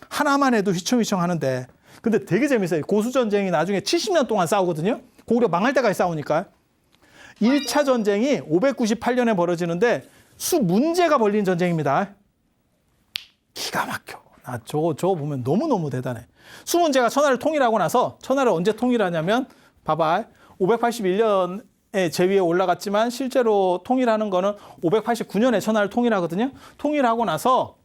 하나만 해도 휘청휘청 하는데. 근데 되게 재밌어요. 고수전쟁이 나중에 70년 동안 싸우거든요. 고구려 망할 때까지 싸우니까. 1차 전쟁이 598년에 벌어지는데 수 문제가 벌린 전쟁입니다. 기가 막혀. 나 저거 보면 너무너무 대단해. 수 문제가 천하를 통일하고 나서 천하를 언제 통일하냐면 봐봐. 581년에 제위에 올라갔지만 실제로 통일하는 거는 589년에 천하를 통일하거든요. 통일하고 나서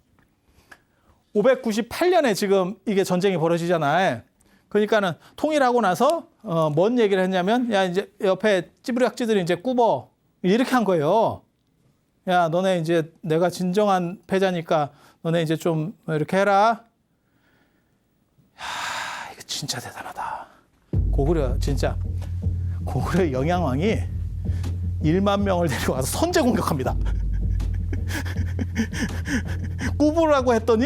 598년에 지금 이게 전쟁이 벌어지잖아요. 그러니까는 통일하고 나서 뭔 얘기를 했냐면 야 이제 옆에 찌부락찌들이 이제 꾸버 이렇게 한 거예요. 야 너네 이제 내가 진정한 패자니까 너네 이제 좀 이렇게 해라. 야 이거 진짜 대단하다. 고구려 영양왕이 1만 명을 데리고 와서 선제 공격합니다. 꾸부라고 했더니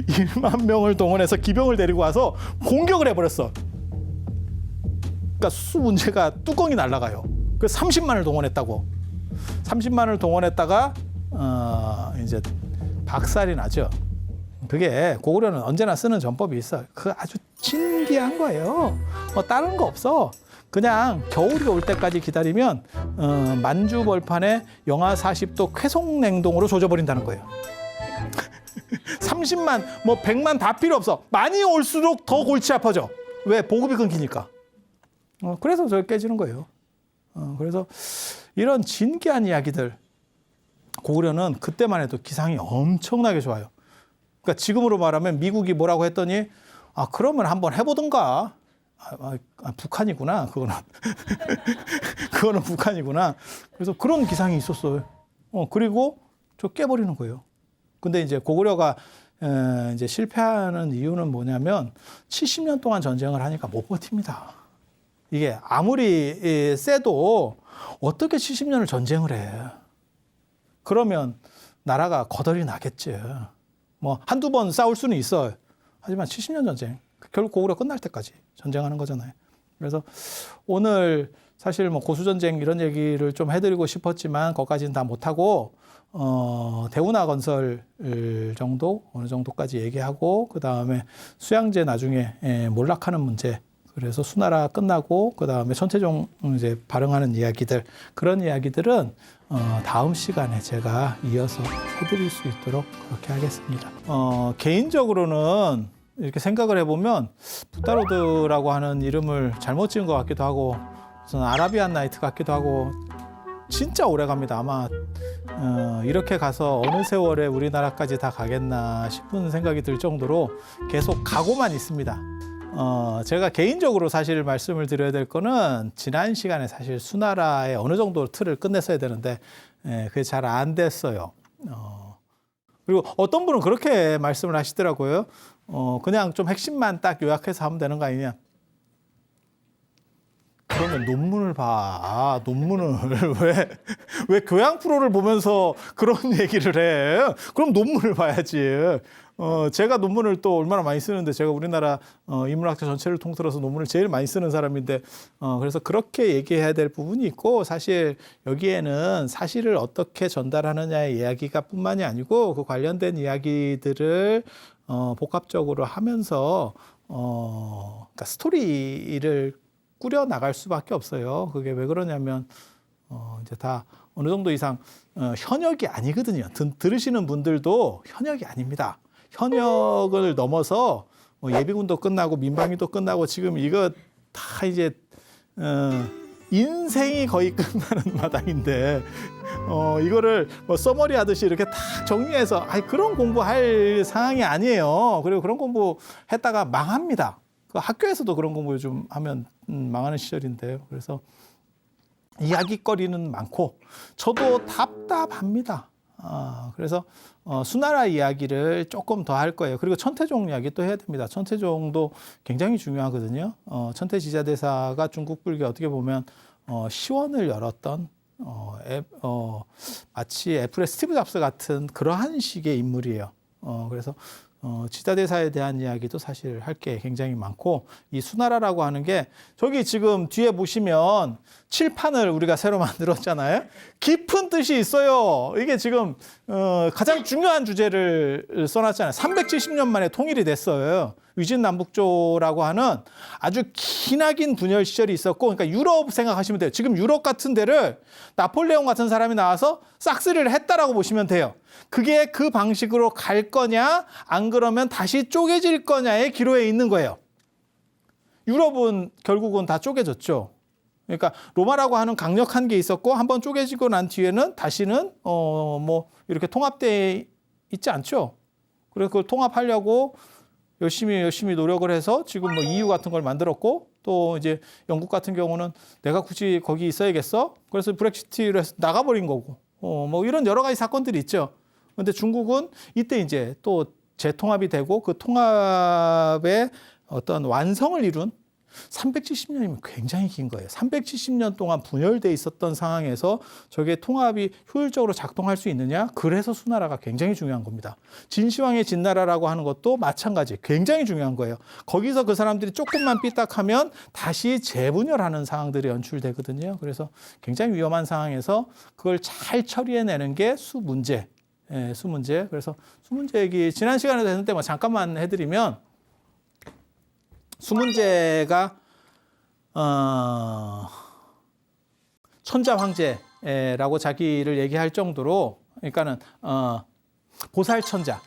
1만 명을 동원해서 기병을 데리고 와서 공격을 해버렸어. 그러니까 수 문제가 뚜껑이 날아가요. 그래서 30만을 동원했다고. 30만을 동원했다가 이제 박살이 나죠. 그게 고구려는 언제나 쓰는 전법이 있어요. 그거 아주 진기한 거예요. 뭐 다른 거 없어. 그냥 겨울이 올 때까지 기다리면 만주 벌판에 영하 40도 쾌속 냉동으로 조져버린다는 거예요. 30만, 뭐 100만 다 필요 없어. 많이 올수록 더 골치 아파져. 왜? 보급이 끊기니까. 그래서 저게 깨지는 거예요. 그래서 이런 진기한 이야기들 고구려는 그때만 해도 기상이 엄청나게 좋아요. 그러니까 지금으로 말하면 미국이 뭐라고 했더니 그러면 한번 해보든가. 북한이구나. 그거는 북한이구나. 그래서 그런 기상이 있었어요. 그리고 저 깨버리는 거예요. 근데 이제 고구려가 이제 실패하는 이유는 뭐냐면 70년 동안 전쟁을 하니까 못 버팁니다. 이게 아무리 세도 어떻게 70년을 전쟁을 해. 그러면 나라가 거덜이 나겠지. 뭐 한두 번 싸울 수는 있어요. 하지만 70년 전쟁. 결국 고구려 끝날 때까지 전쟁하는 거잖아요. 그래서 오늘 사실 뭐 고수전쟁 이런 얘기를 좀 해드리고 싶었지만 거기까지는 다 못하고 대운하 건설 정도 어느 정도까지 얘기하고 그 다음에 수양제 나중에 몰락하는 문제. 그래서 수나라 끝나고 그 다음에 천태종 이제 발흥하는 이야기들 그런 이야기들은 다음 시간에 제가 이어서 해드릴 수 있도록 그렇게 하겠습니다. 개인적으로는 이렇게 생각을 해보면 북다로드라고 하는 이름을 잘못 지은 것 같기도 하고 저는 아라비안 나이트 같기도 하고 진짜 오래 갑니다. 아마 이렇게 가서 어느 세월에 우리나라까지 다 가겠나 싶은 생각이 들 정도로 계속 가고만 있습니다. 제가 개인적으로 사실 말씀을 드려야 될 거는 지난 시간에 사실 수나라의 어느 정도 틀을 끝냈어야 되는데 그게 잘 안 됐어요. 그리고 어떤 분은 그렇게 말씀을 하시더라고요. 그냥 좀 핵심만 딱 요약해서 하면 되는 거 아니냐. 그러면 논문을 봐. 논문을 왜 교양 프로를 보면서 그런 얘기를 해? 그럼 논문을 봐야지. 제가 논문을 또 얼마나 많이 쓰는데 제가 우리나라 인문학자 전체를 통틀어서 논문을 제일 많이 쓰는 사람인데 그래서 그렇게 얘기해야 될 부분이 있고 사실 여기에는 사실을 어떻게 전달하느냐의 이야기가 뿐만이 아니고 그 관련된 이야기들을 복합적으로 하면서 그러니까 스토리를 꾸려 나갈 수밖에 없어요. 그게 왜 그러냐면 이제 다 어느 정도 이상 현역이 아니거든요. 들으시는 분들도 현역이 아닙니다. 현역을 넘어서 예비군도 끝나고 민방위도 끝나고 지금 이거 다 이제 인생이 거의 끝나는 마당인데 이거를 뭐 서머리 하듯이 이렇게 딱 정리해서 그런 공부할 상황이 아니에요. 그리고 그런 공부 했다가 망합니다. 그 학교에서도 그런 공부 좀 하면 망하는 시절인데요. 그래서 이야기거리는 많고 저도 답답합니다. 그래서 수나라 이야기를 조금 더 할 거예요. 그리고 천태종 이야기 또 해야 됩니다. 천태종도 굉장히 중요하거든요. 천태지자대사가 중국 불교 어떻게 보면 시원을 열었던 마치 애플의 스티브 잡스 같은 그러한 식의 인물이에요. 그래서 지자대사에 대한 이야기도 사실 할 게 굉장히 많고 이 수나라라고 하는 게 저기 지금 뒤에 보시면 칠판을 우리가 새로 만들었잖아요. 깊은 뜻이 있어요. 이게 지금 가장 중요한 주제를 써놨잖아요. 370년 만에 통일이 됐어요. 위진남북조라고 하는 아주 기나긴 분열 시절이 있었고 그러니까 유럽 생각하시면 돼요. 지금 유럽 같은 데를 나폴레옹 같은 사람이 나와서 싹쓸이를 했다라고 보시면 돼요. 그게 그 방식으로 갈 거냐 안 그러면 다시 쪼개질 거냐의 기로에 있는 거예요. 유럽은 결국은 다 쪼개졌죠. 그러니까 로마라고 하는 강력한 게 있었고 한번 쪼개지고 난 뒤에는 다시는 뭐 이렇게 통합돼 있지 않죠. 그래서 그걸 통합하려고 열심히 노력을 해서 지금 뭐 EU 같은 걸 만들었고 또 이제 영국 같은 경우는 내가 굳이 거기 있어야겠어? 그래서 브렉시트를 해서 나가버린 거고 뭐 이런 여러 가지 사건들이 있죠. 근데 중국은 이때 이제 또 재통합이 되고 그 통합의 어떤 완성을 이룬 370년이면 굉장히 긴 거예요. 370년 동안 분열돼 있었던 상황에서 저게 통합이 효율적으로 작동할 수 있느냐? 그래서 수나라가 굉장히 중요한 겁니다. 진시황의 진나라라고 하는 것도 마찬가지 굉장히 중요한 거예요. 거기서 그 사람들이 조금만 삐딱하면 다시 재분열하는 상황들이 연출되거든요. 그래서 굉장히 위험한 상황에서 그걸 잘 처리해내는 게 수문제. 수문제. 그래서 수문제 얘기 지난 시간에도 했는데 뭐 잠깐만 해드리면 수문제가 천자 황제라고 자기를 얘기할 정도로 그러니까는 보살천자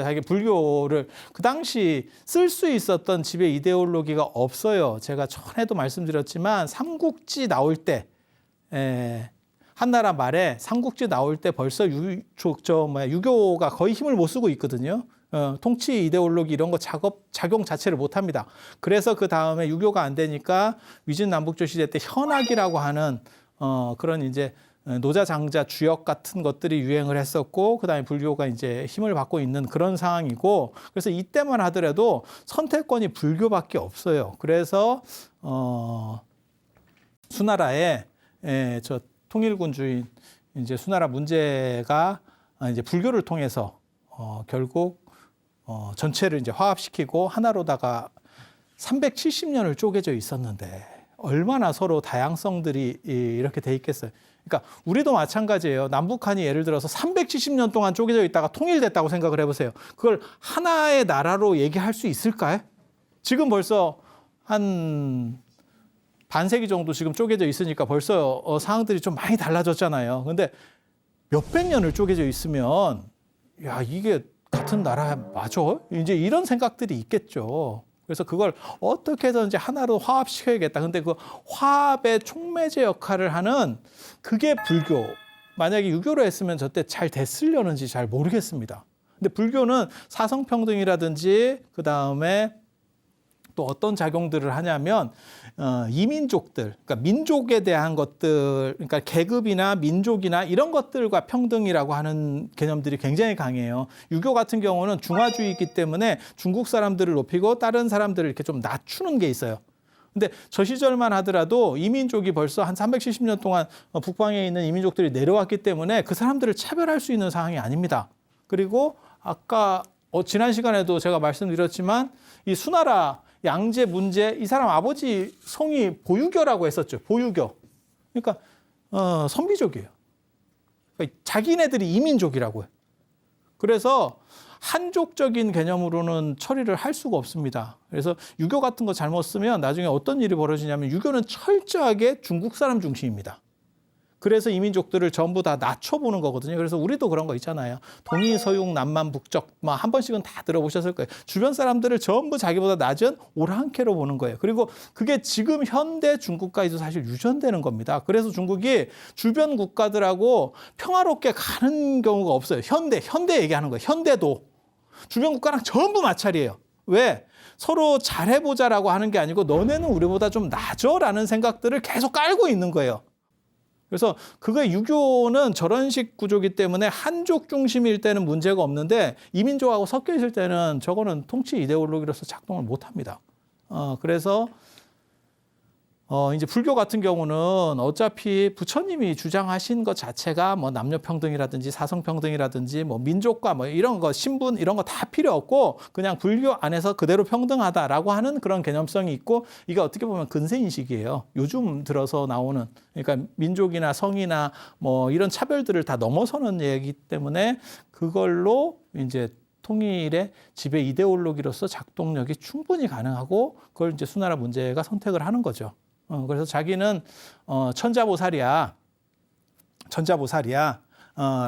자기 불교를 그 당시 쓸 수 있었던 지배 이데올로기가 없어요. 제가 전에도 말씀드렸지만 삼국지 나올 때 한나라 말에 삼국지 나올 때 벌써 유교가 거의 힘을 못 쓰고 있거든요. 통치 이데올로기 이런 거 작용 자체를 못 합니다. 그래서 그 다음에 유교가 안 되니까 위진남북조 시대 때 현학이라고 하는 그런 이제 노자 장자 주역 같은 것들이 유행을 했었고 그다음에 불교가 이제 힘을 받고 있는 그런 상황이고 그래서 이때만 하더라도 선택권이 불교밖에 없어요. 그래서 수나라에 저 통일군 주인 이제 수나라 문제가 이제 불교를 통해서 결국 전체를 이제 화합시키고 하나로다가 370년을 쪼개져 있었는데 얼마나 서로 다양성들이 이렇게 돼 있겠어요. 그러니까 우리도 마찬가지예요. 남북한이 예를 들어서 370년 동안 쪼개져 있다가 통일됐다고 생각을 해보세요. 그걸 하나의 나라로 얘기할 수 있을까요? 지금 벌써 한 반세기 정도 지금 쪼개져 있으니까 벌써 상황들이 좀 많이 달라졌잖아요. 근데 몇백 년을 쪼개져 있으면 야 이게 같은 나라 맞아? 이제 이런 생각들이 있겠죠. 그래서 그걸 어떻게든지 하나로 화합시켜야겠다. 근데 그 화합의 촉매제 역할을 하는 그게 불교. 만약에 유교로 했으면 저때 잘 됐으려는지 잘 모르겠습니다. 근데 불교는 사성평등이라든지 그 다음에 또 어떤 작용들을 하냐면 이민족들, 그러니까 민족에 대한 것들, 그러니까 계급이나 민족이나 이런 것들과 평등이라고 하는 개념들이 굉장히 강해요. 유교 같은 경우는 중화주의이기 때문에 중국 사람들을 높이고 다른 사람들을 이렇게 좀 낮추는 게 있어요. 근데 저 시절만 하더라도 이민족이 벌써 한 370년 동안 북방에 있는 이민족들이 내려왔기 때문에 그 사람들을 차별할 수 있는 상황이 아닙니다. 그리고 아까 지난 시간에도 제가 말씀드렸지만 이 수나라 양제 문제 이 사람 아버지 성이 보유교라고 했었죠. 보유교. 그러니까 선비족이에요. 그러니까 자기네들이 이민족이라고 해요. 그래서 한족적인 개념으로는 처리를 할 수가 없습니다. 그래서 유교 같은 거 잘못 쓰면 나중에 어떤 일이 벌어지냐면 유교는 철저하게 중국 사람 중심입니다. 그래서 이민족들을 전부 다 낮춰보는 거거든요. 그래서 우리도 그런 거 있잖아요. 동이, 서육, 남만, 북적 한 번씩은 다 들어보셨을 거예요. 주변 사람들을 전부 자기보다 낮은 오랑캐로 보는 거예요. 그리고 그게 지금 현대 중국까지도 사실 유전되는 겁니다. 그래서 중국이 주변 국가들하고 평화롭게 가는 경우가 없어요. 현대 얘기하는 거예요. 현대도. 주변 국가랑 전부 마찰이에요. 왜? 서로 잘해보자라고 하는 게 아니고 너네는 우리보다 좀 나아라는 생각들을 계속 깔고 있는 거예요. 그래서 그거 유교는 저런 식 구조기 때문에 한족 중심일 때는 문제가 없는데 이민족하고 섞여 있을 때는 저거는 통치 이데올로기로서 작동을 못 합니다. 그래서 이제 불교 같은 경우는 어차피 부처님이 주장하신 것 자체가 뭐 남녀평등이라든지 사성평등이라든지 뭐 민족과 뭐 이런 거 신분 이런 거 다 필요 없고 그냥 불교 안에서 그대로 평등하다라고 하는 그런 개념성이 있고 이게 어떻게 보면 근세인식이에요. 요즘 들어서 나오는 그러니까 민족이나 성이나 뭐 이런 차별들을 다 넘어서는 얘기 때문에 그걸로 이제 통일의 지배 이데올로기로서 작동력이 충분히 가능하고 그걸 이제 수나라 문제가 선택을 하는 거죠. 그래서 자기는 천자보살이야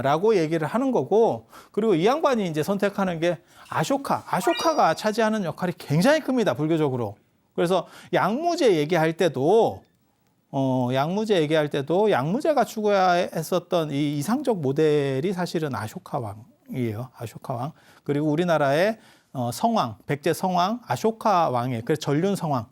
라고 얘기를 하는 거고 그리고 이 양반이 이제 선택하는 게 아쇼카가 차지하는 역할이 굉장히 큽니다. 불교적으로. 그래서 양무제 얘기할 때도 양무제가 추구했었던 이 이상적 모델이 사실은 아쇼카왕이에요. 아쇼카왕. 그리고 우리나라의 성왕, 백제 성왕, 아쇼카 왕이에요. 그래서 전륜 성왕.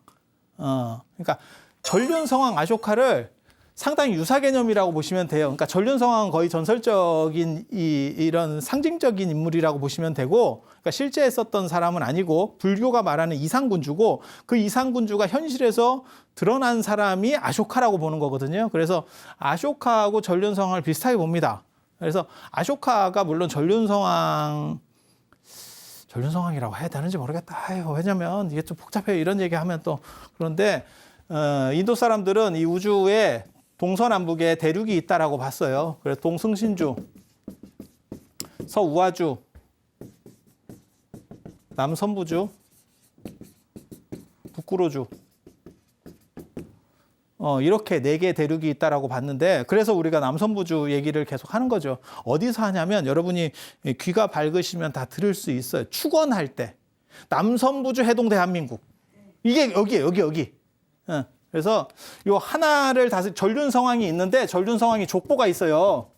그러니까 전륜 성왕 아쇼카를 상당히 유사 개념이라고 보시면 돼요. 그러니까 전륜 성왕은 거의 전설적인 이런 상징적인 인물이라고 보시면 되고, 그러니까 실제 했었던 사람은 아니고 불교가 말하는 이상군주고 그 이상군주가 현실에서 드러난 사람이 아쇼카라고 보는 거거든요. 그래서 아쇼카하고 전륜 성왕을 비슷하게 봅니다. 그래서 아쇼카가 물론 전륜 성왕이라고 해야 되는지 모르겠다. 왜냐면 이게 좀 복잡해요. 이런 얘기하면 또 그런데 인도 사람들은 이 우주에 동서남북에 대륙이 있다라고 봤어요. 그래서 동승신주, 서우아주, 남선부주, 북구로주 이렇게 4개의 대륙이 있다라고 봤는데 그래서 우리가 남선부주 얘기를 계속 하는 거죠. 어디서 하냐면 여러분이 귀가 밝으시면 다 들을 수 있어요. 축원할 때 남선부주 해동 대한민국 이게 여기에요. 여기. 그래서 요 하나를 전륜 성왕이 있는데 전륜 성왕이 족보가 있어요.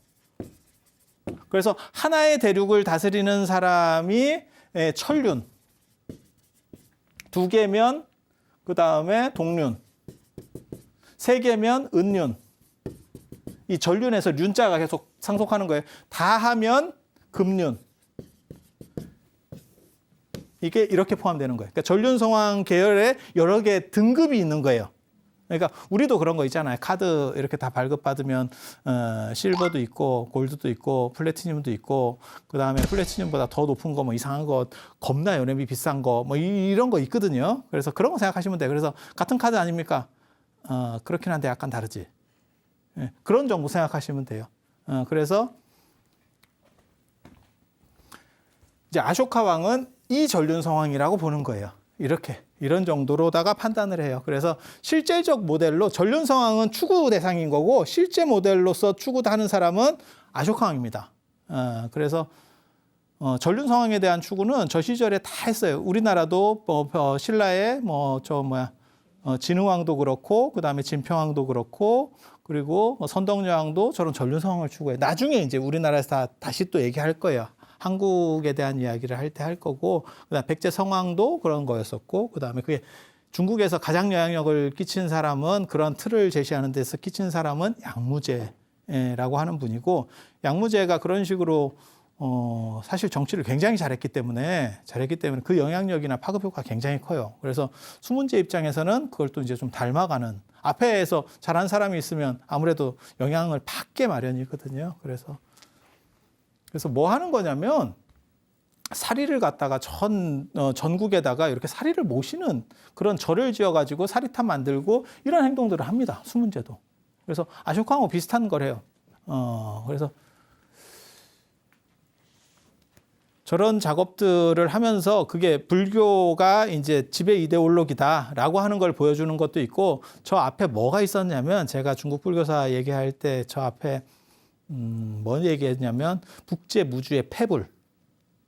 그래서 하나의 대륙을 다스리는 사람이 천륜, 2개면 그 다음에 동륜, 3개면 은륜. 이 전륜에서 륜자가 계속 상속하는 거예요. 다 하면 금륜. 이게 이렇게 포함되는 거예요. 그러니까 전륜 성왕 계열에 여러 개 등급이 있는 거예요. 그러니까 우리도 그런 거 있잖아요. 카드 이렇게 다 발급받으면 실버도 있고 골드도 있고 플래티늄도 있고 그다음에 플래티늄보다 더 높은 거 뭐 이상한 거 겁나 연회비 비싼 거 뭐 이런 거 있거든요. 그래서 그런 거 생각하시면 돼요. 그래서 같은 카드 아닙니까? 그렇긴 한데 약간 다르지. 그런 정도 생각하시면 돼요. 그래서 이제 아쇼카 왕은 이 전륜 성왕이라고 보는 거예요. 이런 정도로다가 판단을 해요. 그래서 실제적 모델로 전륜 성왕은 추구 대상인 거고 실제 모델로서 추구하는 사람은 아쇼카 왕입니다. 그래서 전륜 성왕에 대한 추구는 저 시절에 다 했어요. 우리나라도 신라의 진흥왕도 그렇고 그다음에 진평왕도 그렇고 그리고 선덕여왕도 저런 전륜 성왕을 추구해. 나중에 이제 우리나라에서 다시 또 얘기할 거예요. 한국에 대한 이야기를 할 때 할 거고, 그다음 백제 성왕도 그런 거였었고, 그다음에 그게 중국에서 가장 영향력을 끼친 사람은 그런 틀을 제시하는 데서 끼친 사람은 양무제라고 하는 분이고, 양무제가 그런 식으로 사실 정치를 굉장히 잘했기 때문에 그 영향력이나 파급 효과가 굉장히 커요. 그래서 수문제 입장에서는 그걸 또 이제 좀 닮아가는, 앞에서 잘한 사람이 있으면 아무래도 영향을 받게 마련이거든요. 그래서 뭐 하는 거냐면 사리를 갖다가 전국에다가 이렇게 사리를 모시는 그런 절을 지어가지고 사리탑 만들고 이런 행동들을 합니다. 수문제도. 그래서 아쇼카하고 비슷한 걸 해요. 그래서 저런 작업들을 하면서 그게 불교가 이제 지배 이데올로기다라고 하는 걸 보여주는 것도 있고, 저 앞에 뭐가 있었냐면 제가 중국 불교사 얘기할 때 저 앞에 뭐 얘기했냐면 북제무주의 패불,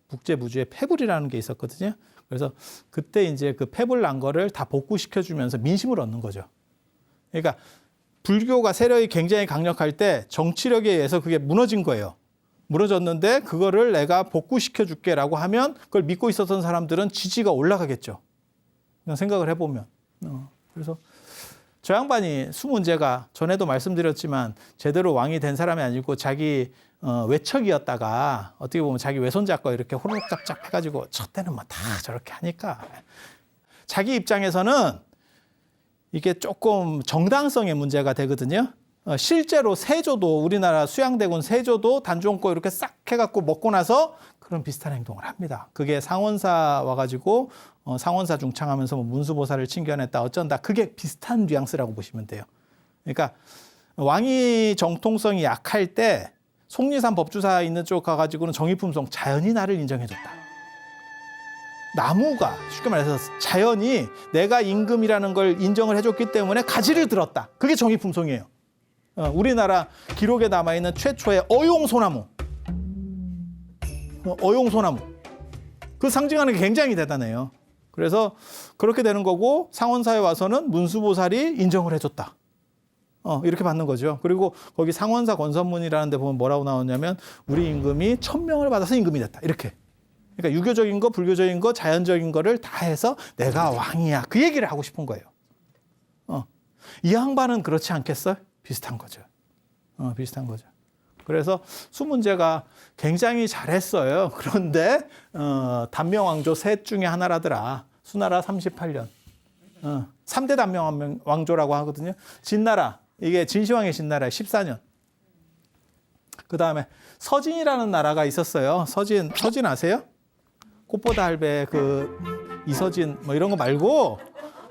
북제무주의 패불이라는 게 있었거든요. 그래서 그때 이제 그 패불 난 거를 다 복구시켜주면서 민심을 얻는 거죠. 그러니까 불교가 세력이 굉장히 강력할 때 정치력에 의해서 그게 무너진 거예요. 무너졌는데 그거를 내가 복구시켜 줄게라고 하면 그걸 믿고 있었던 사람들은 지지가 올라가겠죠. 그냥 생각을 해보면. 그래서 저 양반이 수문제가 전에도 말씀드렸지만 제대로 왕이 된 사람이 아니고 자기 외척이었다가 어떻게 보면 자기 외손자 거 이렇게 호로록 짭짭 해가지고 저 때는 뭐 다 저렇게 하니까 자기 입장에서는 이게 조금 정당성의 문제가 되거든요. 실제로 세조도, 우리나라 수양대군 세조도 단종코 이렇게 싹 해갖고 먹고 나서 그런 비슷한 행동을 합니다. 그게 상원사 와가지고 상원사 중창하면서 뭐 문수보살을 칭견했다 어쩐다, 그게 비슷한 뉘앙스라고 보시면 돼요. 그러니까 왕이 정통성이 약할 때 속리산 법주사 있는 쪽 가가지고는 정의품성, 자연이 나를 인정해줬다. 나무가 쉽게 말해서 자연이 내가 임금이라는 걸 인정을 해줬기 때문에 가지를 들었다. 그게 정의품성이에요. 우리나라 기록에 남아있는 최초의 어용소나무. 어용소나무. 그 상징하는 게 굉장히 대단해요. 그래서 그렇게 되는 거고, 상원사에 와서는 문수보살이 인정을 해줬다. 이렇게 받는 거죠. 그리고 거기 상원사 권선문이라는 데 보면 뭐라고 나오냐면 우리 임금이 1000명을 받아서 임금이 됐다. 이렇게. 그러니까 유교적인 거, 불교적인 거, 자연적인 거를 다 해서 내가 왕이야. 그 얘기를 하고 싶은 거예요. 이 양반은 그렇지 않겠어요? 비슷한 거죠. 비슷한 거죠. 그래서 수문제가 굉장히 잘했어요. 그런데 단명왕조 셋 중에 하나라더라. 수나라 38년. 3대 단명왕조라고 하거든요. 진나라, 이게 진시황의 진나라 14년. 그 다음에 서진이라는 나라가 있었어요. 서진 아세요? 꽃보다 할배 그 이서진 뭐 이런 거 말고,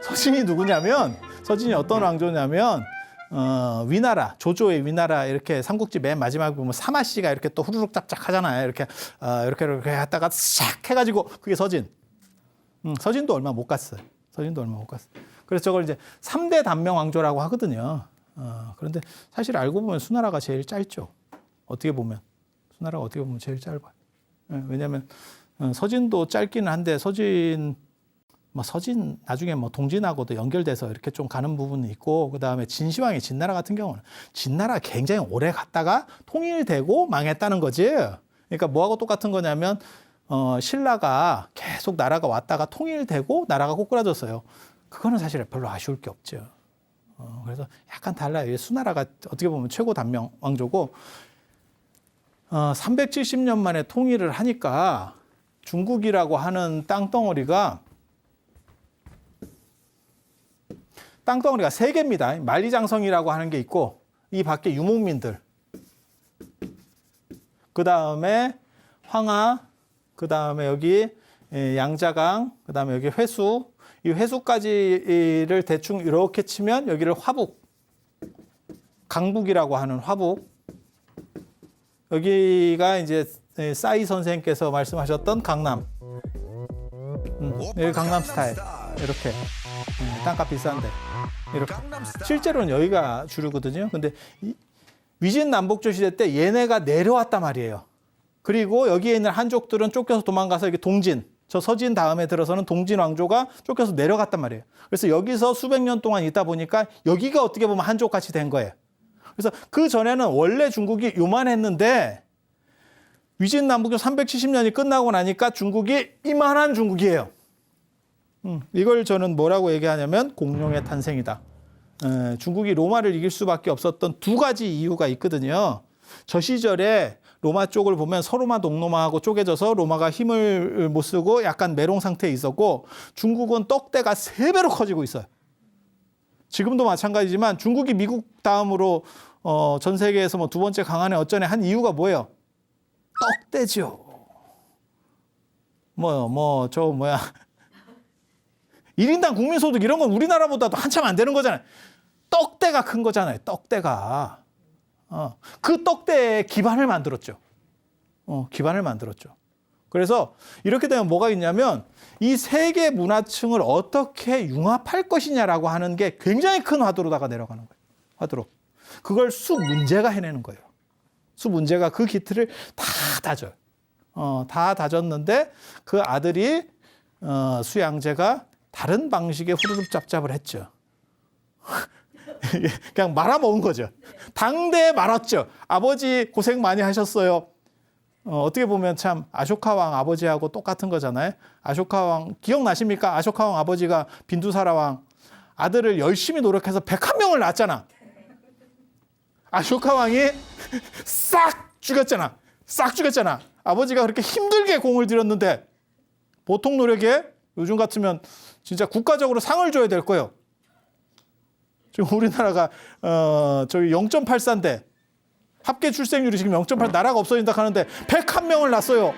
서진이 누구냐면, 서진이 어떤 왕조냐면 위나라, 조조의 위나라, 이렇게 삼국지 맨 마지막에 보면 사마씨가 이렇게 또 후루룩 짭짭 하잖아요. 이렇게 하다가 싹 해가지고 그게 서진. 서진도 얼마 못 갔어요. 그래서 저걸 이제 3대 단명왕조라고 하거든요. 그런데 사실 알고 보면 수나라가 제일 짧죠. 어떻게 보면. 수나라가 어떻게 보면 제일 짧아요. 왜냐하면 서진도 짧기는 한데 서진 나중에 뭐 동진하고도 연결돼서 이렇게 좀 가는 부분이 있고, 그 다음에 진시황의 진나라 같은 경우는 진나라 굉장히 오래 갔다가 통일되고 망했다는 거지. 그러니까 뭐하고 똑같은 거냐면 신라가 계속 나라가 왔다가 통일되고 나라가 꼬꾸라졌어요. 그거는 사실 별로 아쉬울 게 없죠. 그래서 약간 달라요. 수나라가 어떻게 보면 최고 단명 왕조고 370년 만에 통일을 하니까 중국이라고 하는 땅덩어리가 3개입니다. 만리장성이라고 하는 게 있고, 이 밖에 유목민들, 그 다음에 황하, 그 다음에 여기 양자강, 그 다음에 여기 회수, 이 회수까지를 대충 이렇게 치면 여기를 화북, 강북이라고 하는 화북, 여기가 이제 싸이 선생님께서 말씀하셨던 강남, 여기 강남 스타일, 이렇게 땅값 비싼데 이렇게. 실제로는 여기가 주류거든요. 근데 위진 남북조 시대 때 얘네가 내려왔단 말이에요. 그리고 여기에 있는 한족들은 쫓겨서 도망가서 여기 동진, 저 서진 다음에 들어서는 동진 왕조가 쫓겨서 내려갔단 말이에요. 그래서 여기서 수백 년 동안 있다 보니까 여기가 어떻게 보면 한족 같이 된 거예요. 그래서 그 전에는 원래 중국이 요만했는데 위진 남북조 370년이 끝나고 나니까 중국이 이만한 중국이에요. 이걸 저는 뭐라고 얘기하냐면 공룡의 탄생이다. 중국이 로마를 이길 수밖에 없었던 두 가지 이유가 있거든요. 저 시절에 로마 쪽을 보면 서로마 동로마하고 쪼개져서 로마가 힘을 못 쓰고 약간 매롱 상태에 있었고 중국은 떡대가 3배로 커지고 있어요. 지금도 마찬가지지만 중국이 미국 다음으로 전 세계에서 뭐 2번째 강하네 어쩌네 한 이유가 뭐예요? 떡대죠. 1인당 국민소득 이런 건 우리나라보다도 한참 안 되는 거잖아요. 떡대가 큰 거잖아요. 떡대가. 그 떡대의 기반을 만들었죠. 기반을 만들었죠. 그래서 이렇게 되면 뭐가 있냐면 이 세계 문화층을 어떻게 융합할 것이냐라고 하는 게 굉장히 큰 화두로다가 내려가는 거예요. 화두로. 그걸 수 문제가 해내는 거예요. 수 문제가 그 기틀을 다 다져요. 다 다졌는데 그 아들이 수양제가 다른 방식의 후루룩 짭짭을 했죠. 그냥 말아먹은 거죠. 당대에 말았죠. 아버지 고생 많이 하셨어요. 어떻게 보면 참 아쇼카 왕 아버지하고 똑같은 거잖아요. 아쇼카 왕 기억나십니까? 아쇼카 왕 아버지가 빈두사라 왕 아들을 열심히 노력해서 101명을 낳았잖아. 아쇼카 왕이 싹 죽였잖아. 싹 죽였잖아. 아버지가 그렇게 힘들게 공을 들였는데 보통 노력에 요즘 같으면 진짜 국가적으로 상을 줘야 될 거예요. 지금 우리나라가 저기 0.84인데 합계 출생률이 지금 0.8 나라가 없어진다 하는데 101명을 낳았어요.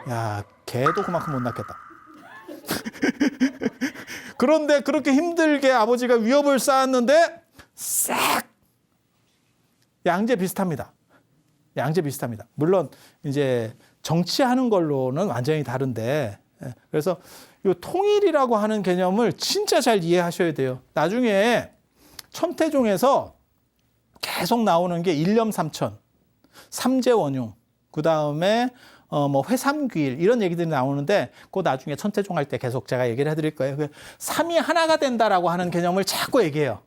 야, 개도 그만큼 못 낳겠다. 그런데 그렇게 힘들게 아버지가 위협을 쌓았는데 싹 양제 비슷합니다. 양제 비슷합니다. 물론 이제 정치하는 걸로는 완전히 다른데 그래서 이 통일이라고 하는 개념을 진짜 잘 이해하셔야 돼요. 나중에 천태종에서 계속 나오는 게 일념삼천, 삼재원용, 그 다음에 뭐 회삼귀일 이런 얘기들이 나오는데 그 나중에 천태종 할 때 계속 제가 얘기를 해드릴 거예요. 삼이 하나가 된다라고 하는 개념을 자꾸 얘기해요.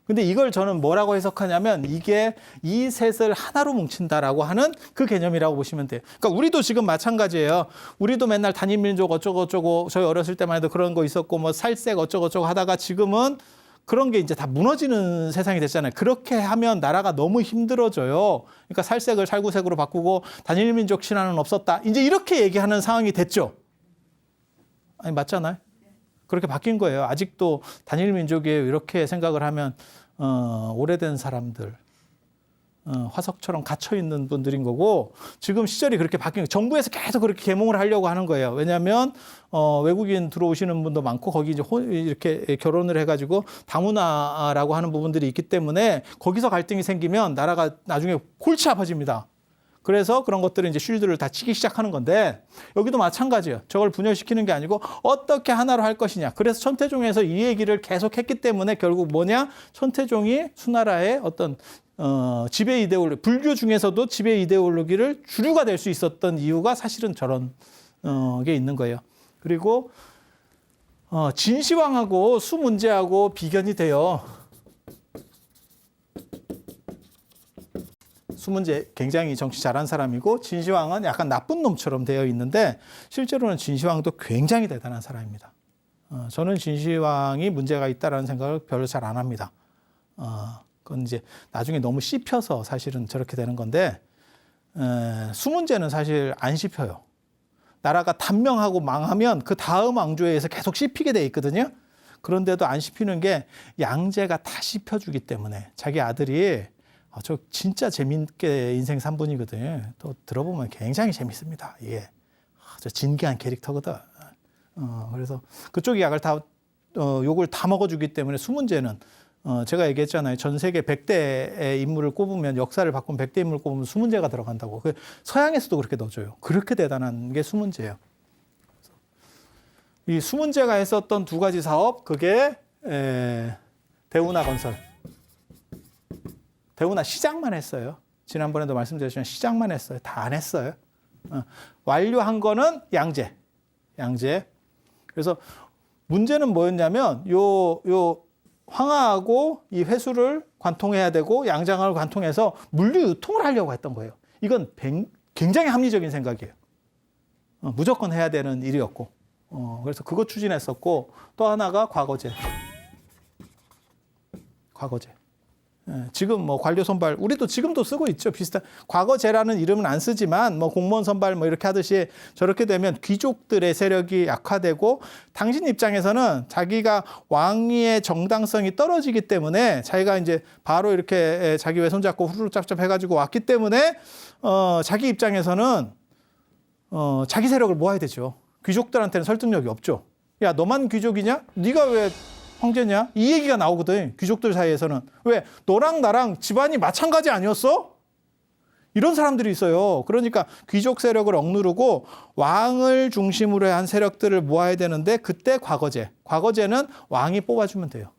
근데 이걸 저는 뭐라고 해석하냐면 이게 이 셋을 하나로 뭉친다라고 하는 그 개념이라고 보시면 돼요. 그러니까 우리도 지금 마찬가지예요. 우리도 맨날 단일민족 어쩌고저쩌고 저희 어렸을 때만 해도 그런 거 있었고 뭐 살색 어쩌고저쩌고 하다가 지금은 그런 게 이제 다 무너지는 세상이 됐잖아요. 그렇게 하면 나라가 너무 힘들어져요. 그러니까 살색을 살구색으로 바꾸고 단일민족 신화는 없었다. 이제 이렇게 얘기하는 상황이 됐죠. 아니 맞잖아요. 그렇게 바뀐 거예요. 아직도 단일 민족이에요. 이렇게 생각을 하면 오래된 사람들, 화석처럼 gat혀 있는 분들인 거고 지금 시절이 그렇게 바뀐 거예요. 정부에서 계속 그렇게 계몽을 하려고 하는 거예요. 왜냐하면 외국인 들어오시는 분도 많고 거기 이제 이렇게 결혼을 해가지고 다문화라고 하는 부분들이 있기 때문에 거기서 갈등이 생기면 나라가 나중에 골치 아파집니다. 그래서 그런 것들은 이제 쉴드를 다 치기 시작하는 건데 여기도 마찬가지예요. 저걸 분열시키는 게 아니고 어떻게 하나로 할 것이냐. 그래서 천태종에서 이 얘기를 계속 했기 때문에 결국 뭐냐. 천태종이 수나라의 어떤 지배 이데올로기, 불교 중에서도 지배 이데올로기를 주류가 될 수 있었던 이유가 사실은 저런 게 있는 거예요. 그리고 진시황하고 수 문제하고 비견이 돼요. 수문제 굉장히 정치 잘한 사람이고 진시황은 약간 나쁜 놈처럼 되어 있는데 실제로는 진시황도 굉장히 대단한 사람입니다. 저는 진시황이 문제가 있다라는 생각을 별로 잘 안 합니다. 그건 이제 나중에 너무 씹혀서 사실은 저렇게 되는 건데 수문제는 사실 안 씹혀요. 나라가 단명하고 망하면 그 다음 왕조에 의해서 계속 씹히게 돼 있거든요. 그런데도 안 씹히는 게 양제가 다 씹혀주기 때문에 자기 아들이 저 진짜 재밌게 인생 3분이거든요. 또 들어보면 굉장히 재밌습니다. 이게 저 진기한 캐릭터거든. 그래서 그쪽 약을 다 욕을 다 먹어주기 때문에 수문제는 제가 얘기했잖아요. 전 세계 100대의 인물을 꼽으면 역사를 바꾼 100대 인물을 꼽으면 수문제가 들어간다고. 서양에서도 그렇게 넣어줘요. 그렇게 대단한 게 수문제예요. 이 수문제가 했었던 두 가지 사업 그게 대운하 건설. 대운하 시작만 했어요. 지난번에도 말씀드렸지만 시작만 했어요. 다 안 했어요. 완료한 거는 양제. 그래서 문제는 뭐였냐면 요 황하하고 이 회수를 관통해야 되고 양장을 관통해서 물류 유통을 하려고 했던 거예요. 이건 굉장히 합리적인 생각이에요. 무조건 해야 되는 일이었고. 그래서 그거 추진했었고 또 하나가 과거제. 지금 뭐 관료 선발 우리도 지금도 쓰고 있죠. 비슷한 과거제라는 이름은 안 쓰지만 뭐 공무원 선발 뭐 이렇게 하듯이 저렇게 되면 귀족들의 세력이 약화되고 당신 입장에서는 자기가 왕위의 정당성이 떨어지기 때문에 자기가 이제 바로 이렇게 자기 외손 잡고 후루룩 짭짭 해가지고 왔기 때문에 자기 입장에서는 자기 세력을 모아야 되죠. 귀족들한테는 설득력이 없죠. 야, 너만 귀족이냐? 네가 왜 황제냐? 이 얘기가 나오거든. 귀족들 사이에서는. 왜? 너랑 나랑 집안이 마찬가지 아니었어? 이런 사람들이 있어요. 그러니까 귀족 세력을 억누르고 왕을 중심으로 한 세력들을 모아야 되는데 그때 과거제. 과거제는 왕이 뽑아주면 돼요.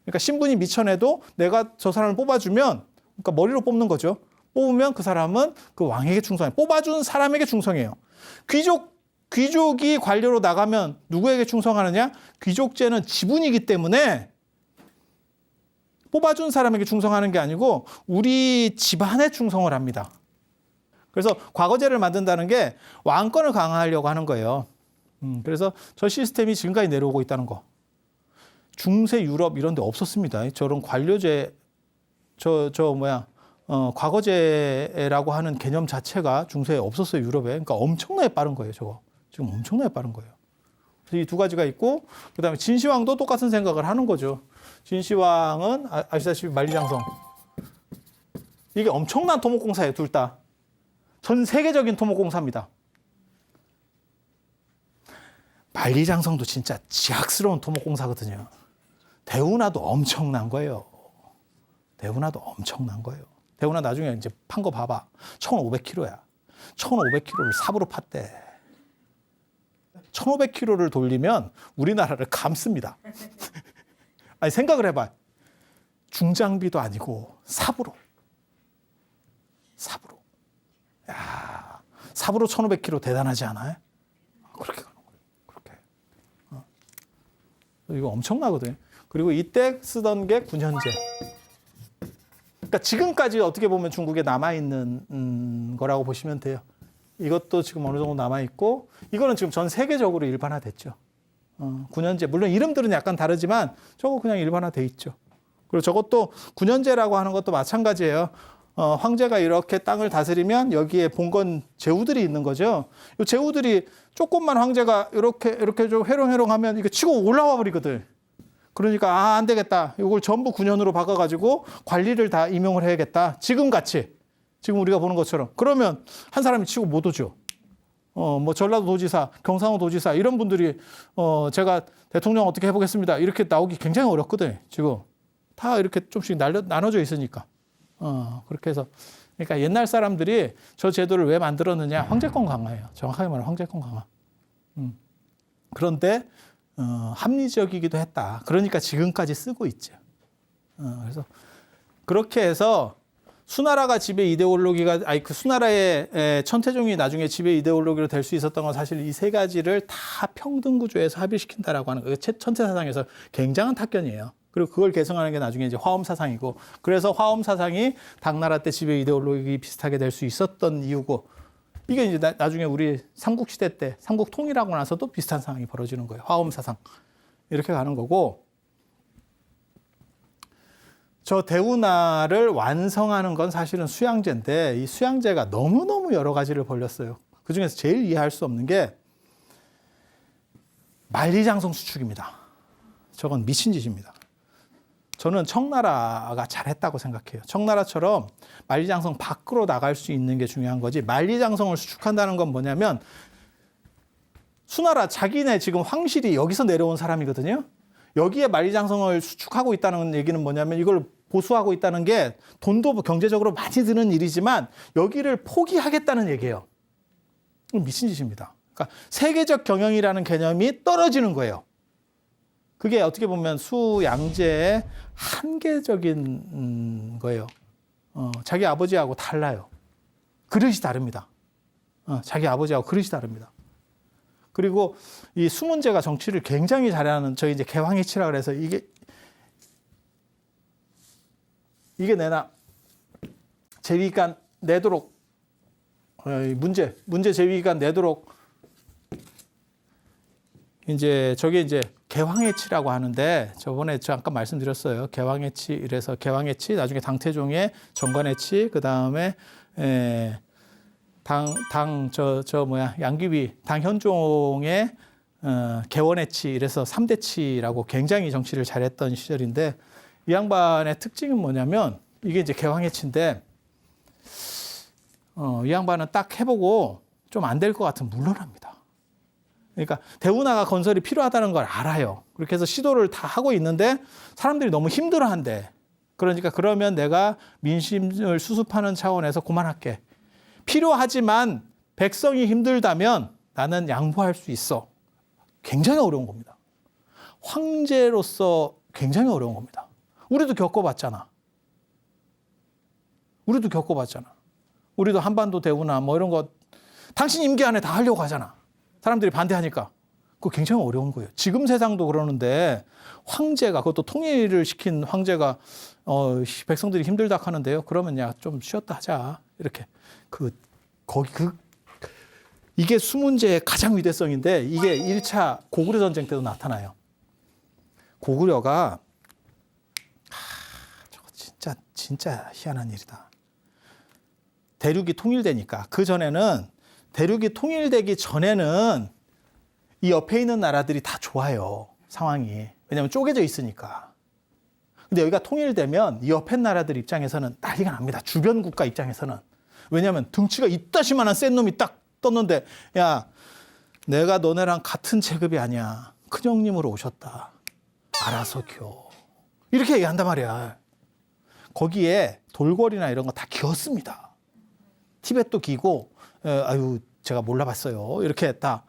그러니까 신분이 미천해도 내가 저 사람을 뽑아주면 그러니까 머리로 뽑는 거죠. 뽑으면 그 사람은 그 왕에게 충성해요. 뽑아준 사람에게 충성해요. 귀족이 관료로 나가면 누구에게 충성하느냐? 귀족제는 지분이기 때문에 뽑아준 사람에게 충성하는 게 아니고 우리 집안에 충성을 합니다. 그래서 과거제를 만든다는 게 왕권을 강화하려고 하는 거예요. 그래서 저 시스템이 지금까지 내려오고 있다는 거. 중세 유럽 이런 데 없었습니다. 저런 관료제, 과거제라고 하는 개념 자체가 중세에 없었어요, 유럽에. 그러니까 엄청나게 빠른 거예요, 저거. 지금 엄청나게 빠른 거예요. 그래서 이 두 가지가 있고, 그 다음에 진시황도 똑같은 생각을 하는 거죠. 진시황은 아시다시피 만리장성. 이게 엄청난 토목공사예요, 둘 다. 전 세계적인 토목공사입니다. 만리장성도 진짜 지학스러운 토목공사거든요. 대운하도 엄청난 거예요. 대운하도 엄청난 거예요. 대운하 나중에 이제 판 거 봐봐. 1,500km야. 1,500km를 삽으로 팠대. 1,500km를 돌리면 우리나라를 감습니다. 아니, 생각을 해봐. 중장비도 아니고 삽으로. 삽으로. 야, 삽으로 1,500km 대단하지 않아요? 그렇게 가는 거예요. 그렇게. 이거 엄청나거든요. 그리고 이때 쓰던 게 군현제. 그러니까 지금까지 어떻게 보면 중국에 남아있는 거라고 보시면 돼요. 이것도 지금 어느 정도 남아있고, 이거는 지금 전 세계적으로 일반화됐죠. 군현제. 물론 이름들은 약간 다르지만 저거 그냥 일반화돼 있죠. 그리고 저것도 군현제라고 하는 것도 마찬가지예요. 황제가 이렇게 땅을 다스리면 여기에 봉건 제후들이 있는 거죠. 이 제후들이 조금만 황제가 이렇게 좀 회롱회롱하면 이거 치고 올라와 버리거든. 그러니까 안 되겠다. 이걸 전부 군현으로 바꿔가지고 관리를 다 임용을 해야겠다. 지금 우리가 보는 것처럼. 그러면 한 사람이 치고 못 오죠. 뭐 전라도 도지사, 경상도 도지사 이런 분들이 제가 대통령 어떻게 해보겠습니다. 이렇게 나오기 굉장히 어렵거든. 지금 다 이렇게 좀씩 나눠져 있으니까. 그렇게 해서 그러니까 옛날 사람들이 저 제도를 왜 만들었느냐? 황제권 강화예요. 정확하게 말하면 황제권 강화. 그런데 합리적이기도 했다. 그러니까 지금까지 쓰고 있죠. 그래서 그렇게 해서 수나라가 지배 이데올로기가 그 수나라의 천태종이 나중에 지배 이데올로기로 될 수 있었던 건 사실 이 세 가지를 다 평등 구조에서 합의시킨다라고 하는 그 천태 사상에서 굉장한 타견이에요. 그리고 그걸 개성하는 게 나중에 이제 화엄 사상이고, 그래서 화엄 사상이 당나라 때 지배 이데올로기 비슷하게 될 수 있었던 이유고, 이게 이제 나중에 우리 삼국시대 때 삼국 통일하고 나서도 비슷한 상황이 벌어지는 거예요. 화엄 사상 이렇게 가는 거고. 저 대운하를 완성하는 건 사실은 수양제인데 이 수양제가 너무너무 여러 가지를 벌렸어요. 그중에서 제일 이해할 수 없는 게 만리장성 수축입니다. 저건 미친 짓입니다. 저는 청나라가 잘했다고 생각해요. 청나라처럼 만리장성 밖으로 나갈 수 있는 게 중요한 거지. 만리장성을 수축한다는 건 뭐냐면 수나라 자기네 지금 황실이 여기서 내려온 사람이거든요. 여기에 만리장성을 수축하고 있다는 얘기는 뭐냐면 이걸 보수하고 있다는 게 돈도 경제적으로 많이 드는 일이지만 여기를 포기하겠다는 얘기예요. 미친 짓입니다. 그러니까 세계적 경영이라는 개념이 떨어지는 거예요. 그게 어떻게 보면 수양제의 한계적인 거예요. 자기 아버지하고 달라요. 그릇이 다릅니다. 자기 아버지하고 그릇이 다릅니다. 그리고 이 수문제가 정치를 굉장히 잘하는 저희 이제 개황이치라 그래서 이게 내나 제위관 내도록 문제 제위관 내도록 이제 저게 이제 개황해치라고 하는데 저번에 잠깐 말씀드렸어요. 개황해치 이래서 개황해치 나중에 당태종의 정관해치 그다음에 양귀비 당현종의 개원해치 이래서 3대치라고 굉장히 정치를 잘했던 시절인데 이 양반의 특징은 뭐냐면 이게 이제 개황해치인데 이 양반은 딱 해보고 좀 안 될 것 같으면 물러납니다. 그러니까 대운하가 건설이 필요하다는 걸 알아요. 그렇게 해서 시도를 다 하고 있는데 사람들이 너무 힘들어한대. 그러니까 그러면 내가 민심을 수습하는 차원에서 그만할게. 필요하지만 백성이 힘들다면 나는 양보할 수 있어. 굉장히 어려운 겁니다. 황제로서 굉장히 어려운 겁니다. 우리도 겪어봤잖아. 우리도 한반도 대운하 뭐 이런 거 당신 임기 안에 다 하려고 하잖아. 사람들이 반대하니까. 그거 굉장히 어려운 거예요. 지금 세상도 그러는데 황제가 그것도 통일을 시킨 황제가 백성들이 힘들다 하는데요. 그러면 야 좀 쉬었다 하자. 이렇게 이게 수문제의 가장 위대성인데 이게 1차 고구려 전쟁 때도 나타나요. 고구려가 저거 진짜 희한한 일이다. 대륙이 통일되니까 그 전에는 대륙이 통일되기 전에는 이 옆에 있는 나라들이 다 좋아요. 상황이. 왜냐하면 쪼개져 있으니까. 근데 여기가 통일되면 이 옆에 나라들 입장에서는 난리가 납니다. 주변 국가 입장에서는. 왜냐하면 등치가 이따시만한 센 놈이 딱 떴는데 야 내가 너네랑 같은 체급이 아니야. 큰형님으로 오셨다. 알아서 겨. 이렇게 얘기한단 말이야. 거기에 돌궐이나 이런 거 다 기었습니다. 티벳도 기고 아유 제가 몰라봤어요. 이렇게 다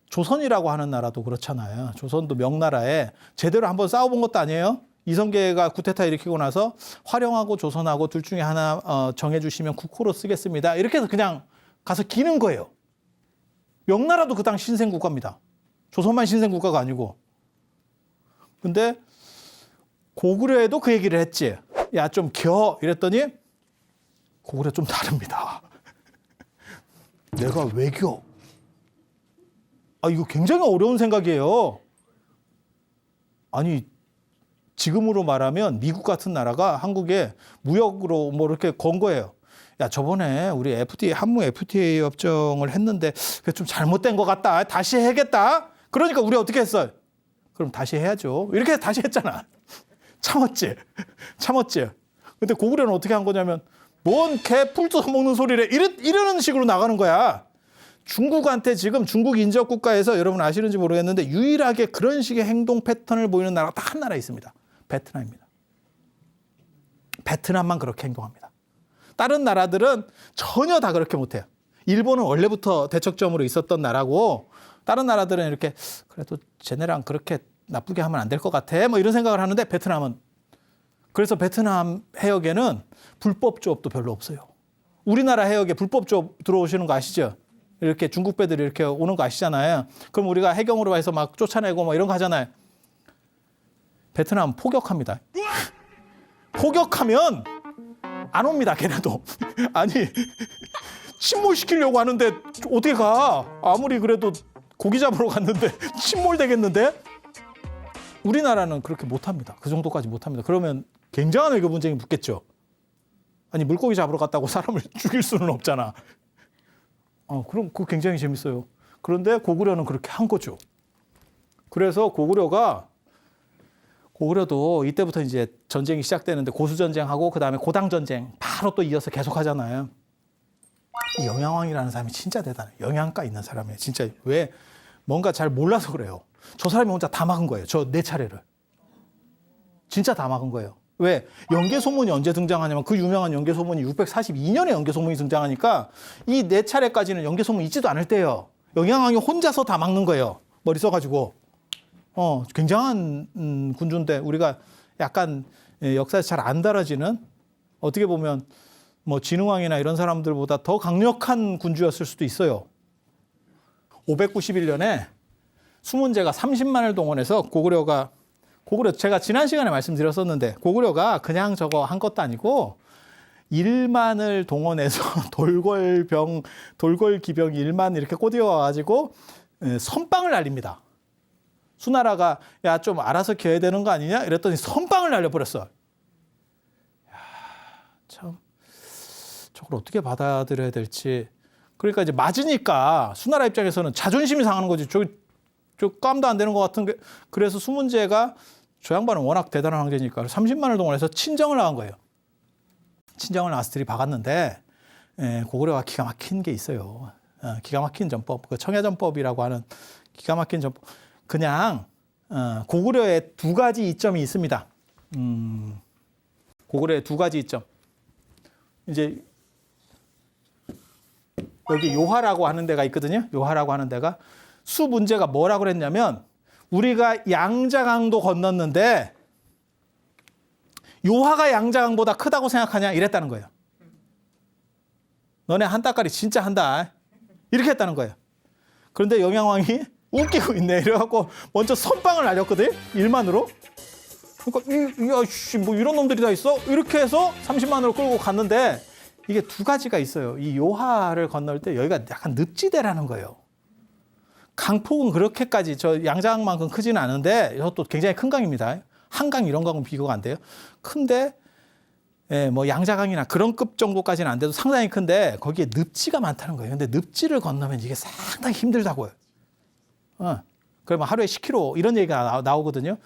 조선이라고 하는 나라도 그렇잖아요. 조선도 명나라에 제대로 한번 싸워본 것도 아니에요. 이성계가 쿠데타 일으키고 나서 화령하고 조선하고 둘 중에 하나 정해주시면 국호로 쓰겠습니다. 이렇게 해서 그냥 가서 기는 거예요. 명나라도 그 당시 신생국가입니다. 조선만 신생국가가 아니고. 근데 고구려에도 그 얘기를 했지. 야, 좀 겨. 이랬더니 고구려 좀 다릅니다. 내가 왜 겨? 이거 굉장히 어려운 생각이에요. 아니, 지금으로 말하면 미국 같은 나라가 한국에 무역으로 뭐 이렇게 건 거예요. 야, 저번에 우리 한무 FTA 협정을 했는데 그게 좀 잘못된 것 같다. 다시 해야겠다. 그러니까 우리 어떻게 했어요? 그럼 다시 해야죠. 이렇게 다시 했잖아. 참았지. 근데 고구려는 어떻게 한 거냐면 뭔 개 풀 뜯어 먹는 소리래. 이러는 식으로 나가는 거야. 중국한테 지금 중국 인접 국가에서 여러분 아시는지 모르겠는데 유일하게 그런 식의 행동 패턴을 보이는 나라가 딱 한 나라 있습니다. 베트남입니다. 베트남만 그렇게 행동합니다. 다른 나라들은 전혀 다 그렇게 못해요. 일본은 원래부터 대척점으로 있었던 나라고 다른 나라들은 이렇게 그래도 쟤네랑 그렇게 나쁘게 하면 안 될 것 같아. 뭐 이런 생각을 하는데 베트남은 그래서 베트남 해역에는 불법 조업도 별로 없어요. 우리나라 해역에 불법 조업 들어오시는 거 아시죠? 이렇게 중국 배들이 이렇게 오는 거 아시잖아요. 그럼 우리가 해경으로 해서 막 쫓아내고 뭐 이런 거 하잖아요. 베트남 포격합니다. 포격하면 안 옵니다, 걔네도. 아니, 침몰시키려고 하는데 어떻게 가? 아무리 그래도 고기 잡으러 갔는데 침몰되겠는데? 우리나라는 그렇게 못합니다. 그 정도까지 못합니다. 그러면 굉장한 외교 분쟁이 붙겠죠. 아니, 물고기 잡으러 갔다고 사람을 죽일 수는 없잖아. 그럼 그거 굉장히 재밌어요. 그런데 고구려는 그렇게 한 거죠. 그래서 고구려도 이때부터 이제 전쟁이 시작되는데 고수전쟁하고 그다음에 고당전쟁 바로 또 이어서 계속 하잖아요. 이 영양왕이라는 사람이 진짜 대단해요. 영양가 있는 사람이에요. 진짜 왜 뭔가 잘 몰라서 그래요. 저 사람이 혼자 다 막은 거예요. 저 4차례를. 진짜 다 막은 거예요. 왜? 연개소문이 언제 등장하냐면 그 유명한 연개소문이 642년에 연개소문이 등장하니까 이 4차례까지는 연개소문 있지도 않을 때예요. 영양왕이 혼자서 다 막는 거예요. 머리 써가지고. 굉장한 군주인데 우리가 약간 역사에서 잘 안 다뤄지는 어떻게 보면 뭐 진흥왕이나 이런 사람들보다 더 강력한 군주였을 수도 있어요. 591년에 수문제가 30만을 동원해서 고구려 제가 지난 시간에 말씀드렸었는데 고구려가 그냥 저거 한 것도 아니고 1만을 동원해서 돌궐기병 1만 이렇게 꼬디어 와가지고 선빵을 날립니다. 수나라가 야, 좀 알아서 기어야 되는 거 아니냐? 이랬더니 선빵을 날려버렸어. 야, 참 저걸 어떻게 받아들여야 될지. 그러니까 이제 맞으니까 수나라 입장에서는 자존심이 상하는 거지. 저 깜도 안 되는 것 같은 게. 그래서 수문제가 저 양반은 워낙 대단한 황제니까 30만을 동원해서 친정을 나간 거예요. 친정을 나가서 들이박았는데 고구려가 기가 막힌 게 있어요. 기가 막힌 전법, 그 청야전법이라고 하는 기가 막힌 전법. 그냥 고구려에 두 가지 이점이 있습니다. 고구려에 두 가지 이점. 이제 여기 요하라고 하는 데가 있거든요. 요하라고 하는 데가 수 문제가 뭐라고 그랬냐면 우리가 양자강도 건넜는데 요하가 양자강보다 크다고 생각하냐 이랬다는 거예요. 너네 한 따까리 진짜 한다. 이렇게 했다는 거예요. 그런데 영양왕이 웃기고 있네. 이래갖고 먼저 선빵을 날렸거든. 일만으로. 그러니까 야씨 뭐 이런 놈들이 다 있어? 이렇게 해서 30만으로 끌고 갔는데 이게 두 가지가 있어요. 이 요하를 건널 때 여기가 약간 늪지대라는 거예요. 강폭은 그렇게까지 저 양자강만큼 크지는 않은데 이것도 굉장히 큰 강입니다. 한강 이런 거하고는 비교가 안 돼요. 큰데 뭐 양자강이나 그런 급 정도까지는 안 돼도 상당히 큰데 거기에 늪지가 많다는 거예요. 근데 늪지를 건너면 이게 상당히 힘들다고요. 그러면 하루에 10km 이런 얘기가 나오거든요.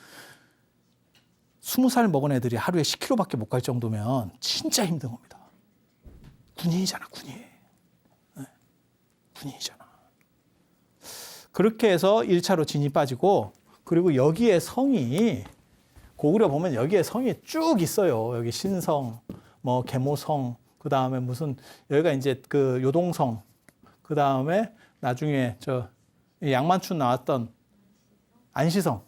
20살 먹은 애들이 하루에 10km밖에 못 갈 정도면 진짜 힘든 겁니다. 군인이잖아, 군인. 군인이잖아. 그렇게 해서 1차로 진이 빠지고 그리고 여기에 성이 고구려 보면 여기에 성이 쭉 있어요. 여기 신성, 뭐 계모성, 그 다음에 무슨 여기가 이제 그 요동성, 그 다음에 나중에 저 양만춘 나왔던 안시성,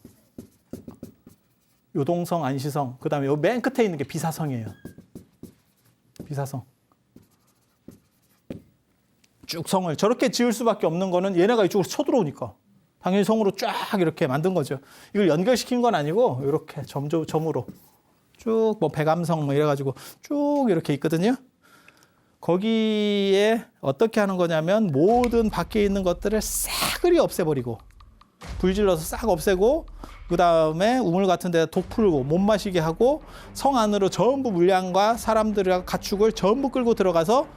요동성, 안시성, 그 다음에 여기 맨 끝에 있는 게 비사성이에요. 비사성. 쭉 성을 저렇게 지을 수밖에 없는 거는 얘네가 이쪽으로 쳐들어오니까. 당연히 성으로 쫙 이렇게 만든 거죠. 이걸 연결시킨 건 아니고 이렇게 점으로 쭉 뭐 백암성 뭐 이래가지고 쭉 이렇게 있거든요. 거기에 어떻게 하는 거냐면 모든 밖에 있는 것들을 싸그리 없애버리고 불질러서 싹 없애고 그 다음에 우물 같은 데다 독 풀고 못 마시게 하고 성 안으로 전부 물량과 사람들과 가축을 전부 끌고 들어가서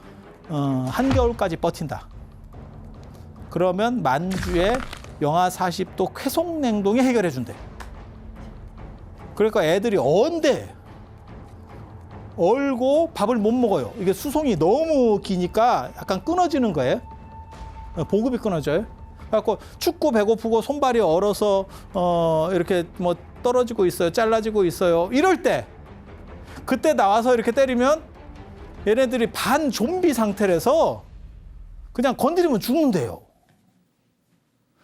한겨울까지 버틴다. 그러면 만주에 영하 40도 쾌속 냉동이 해결해 준대. 그러니까 애들이 언대 얼고 밥을 못 먹어요. 이게 수송이 너무 기니까 약간 끊어지는 거예요. 보급이 끊어져요. 그래갖고 춥고 배고프고 손발이 얼어서 이렇게 뭐 떨어지고 있어요. 잘라지고 있어요. 이럴 때 그때 나와서 이렇게 때리면 얘네들이 반 좀비 상태라서 그냥 건드리면 죽는데요.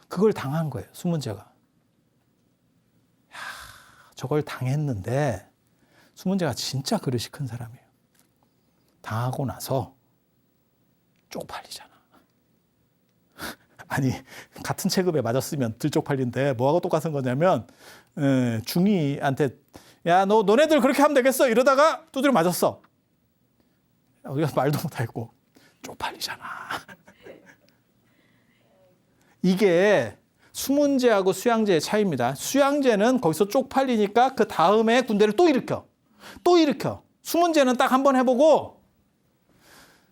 그걸 당한 거예요. 수문제가. 저걸 당했는데 수문제가 진짜 그릇이 큰 사람이에요. 당하고 나서 쪽팔리잖아. 아니 같은 체급에 맞았으면 들 쪽팔린데 뭐하고 똑같은 거냐면 중이한테 야 너네들 그렇게 하면 되겠어 이러다가 두드려 맞았어. 우리가 말도 못하고 쪽팔리잖아. 이게 수문제하고 수양제의 차이입니다. 수양제는 거기서 쪽팔리니까 그 다음에 군대를 또 일으켜. 수문제는 딱 한 번 해보고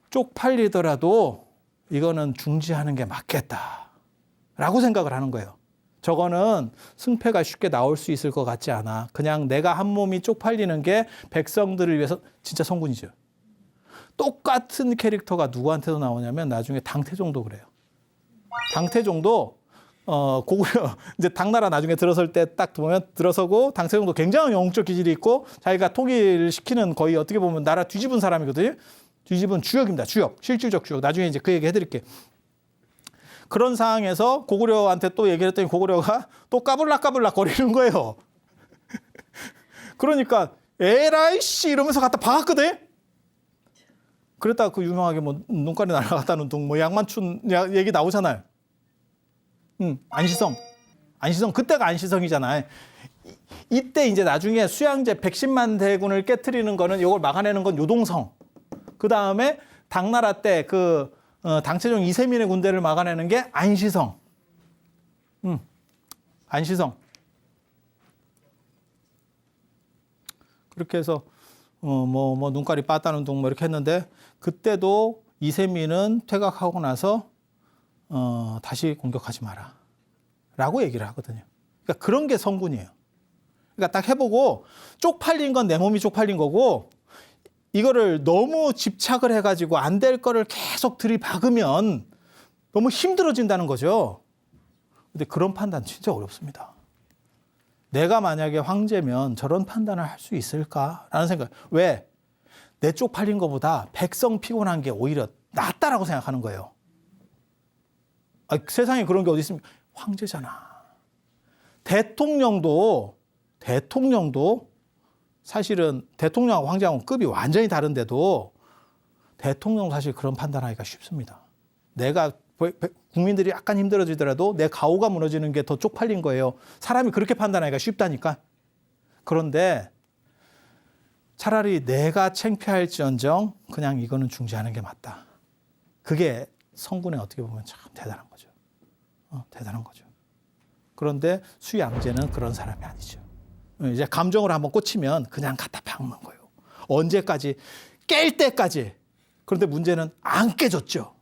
쪽팔리더라도 이거는 중지하는 게 맞겠다라고 생각을 하는 거예요. 저거는 승패가 쉽게 나올 수 있을 것 같지 않아. 그냥 내가 한 몸이 쪽팔리는 게 백성들을 위해서 진짜 성군이죠. 똑같은 캐릭터가 누구한테도 나오냐면 나중에 당태종도 그래요. 당태종도 고구려 이제 당나라 나중에 들어설 때 딱 보면 들어서고 당태종도 굉장히 영웅적 기질이 있고 자기가 통일시키는 거의 어떻게 보면 나라 뒤집은 사람이거든요. 뒤집은 주역입니다. 주역. 실질적 주역. 나중에 이제 그 얘기 해드릴게요. 그런 상황에서 고구려한테 또 얘기를 했더니 고구려가 또 까불락까불락 거리는 거예요. 그러니까 에라이 씨 이러면서 갖다 박았거든. 그랬다가 그 유명하게 뭐 눈깔이 날아갔다는 둥 뭐 양만춘 얘기 나오잖아요. 안시성 그때가 안시성이잖아요. 이때 이제 나중에 수양제 110만 대군을 깨트리는 거는 이걸 막아내는 건 요동성. 그 다음에 당나라 때 그 당체종 이세민의 군대를 막아내는 게 안시성. 안시성. 그렇게 해서 눈깔이 빠따는 둥 뭐 이렇게 했는데 그때도 이세민은 퇴각하고 나서 다시 공격하지 마라 라고 얘기를 하거든요. 그러니까 그런 게 성군이에요. 그러니까 딱 해보고 쪽팔린 건 내 몸이 쪽팔린 거고 이거를 너무 집착을 해가지고 안 될 거를 계속 들이박으면 너무 힘들어진다는 거죠. 근데 그런 판단 진짜 어렵습니다. 내가 만약에 황제면 저런 판단을 할 수 있을까라는 생각. 왜? 내 쪽팔린 것보다 백성 피곤한 게 오히려 낫다라고 생각하는 거예요. 세상에 그런 게 어디 있습니까? 황제잖아. 대통령도 사실은 대통령하고 황제하고 급이 완전히 다른데도 대통령 사실 그런 판단하기가 쉽습니다. 내가 국민들이 약간 힘들어지더라도 내 가오가 무너지는 게 더 쪽팔린 거예요. 사람이 그렇게 판단하기가 쉽다니까. 그런데 차라리 내가 창피할지언정 그냥 이거는 중지하는 게 맞다. 그게 성군의 어떻게 보면 참 대단한 거죠. 대단한 거죠. 그런데 수양제는 그런 사람이 아니죠. 이제 감정을 한번 꽂히면 그냥 갖다 박는 거예요. 언제까지? 깰 때까지. 그런데 문제는 안 깨졌죠.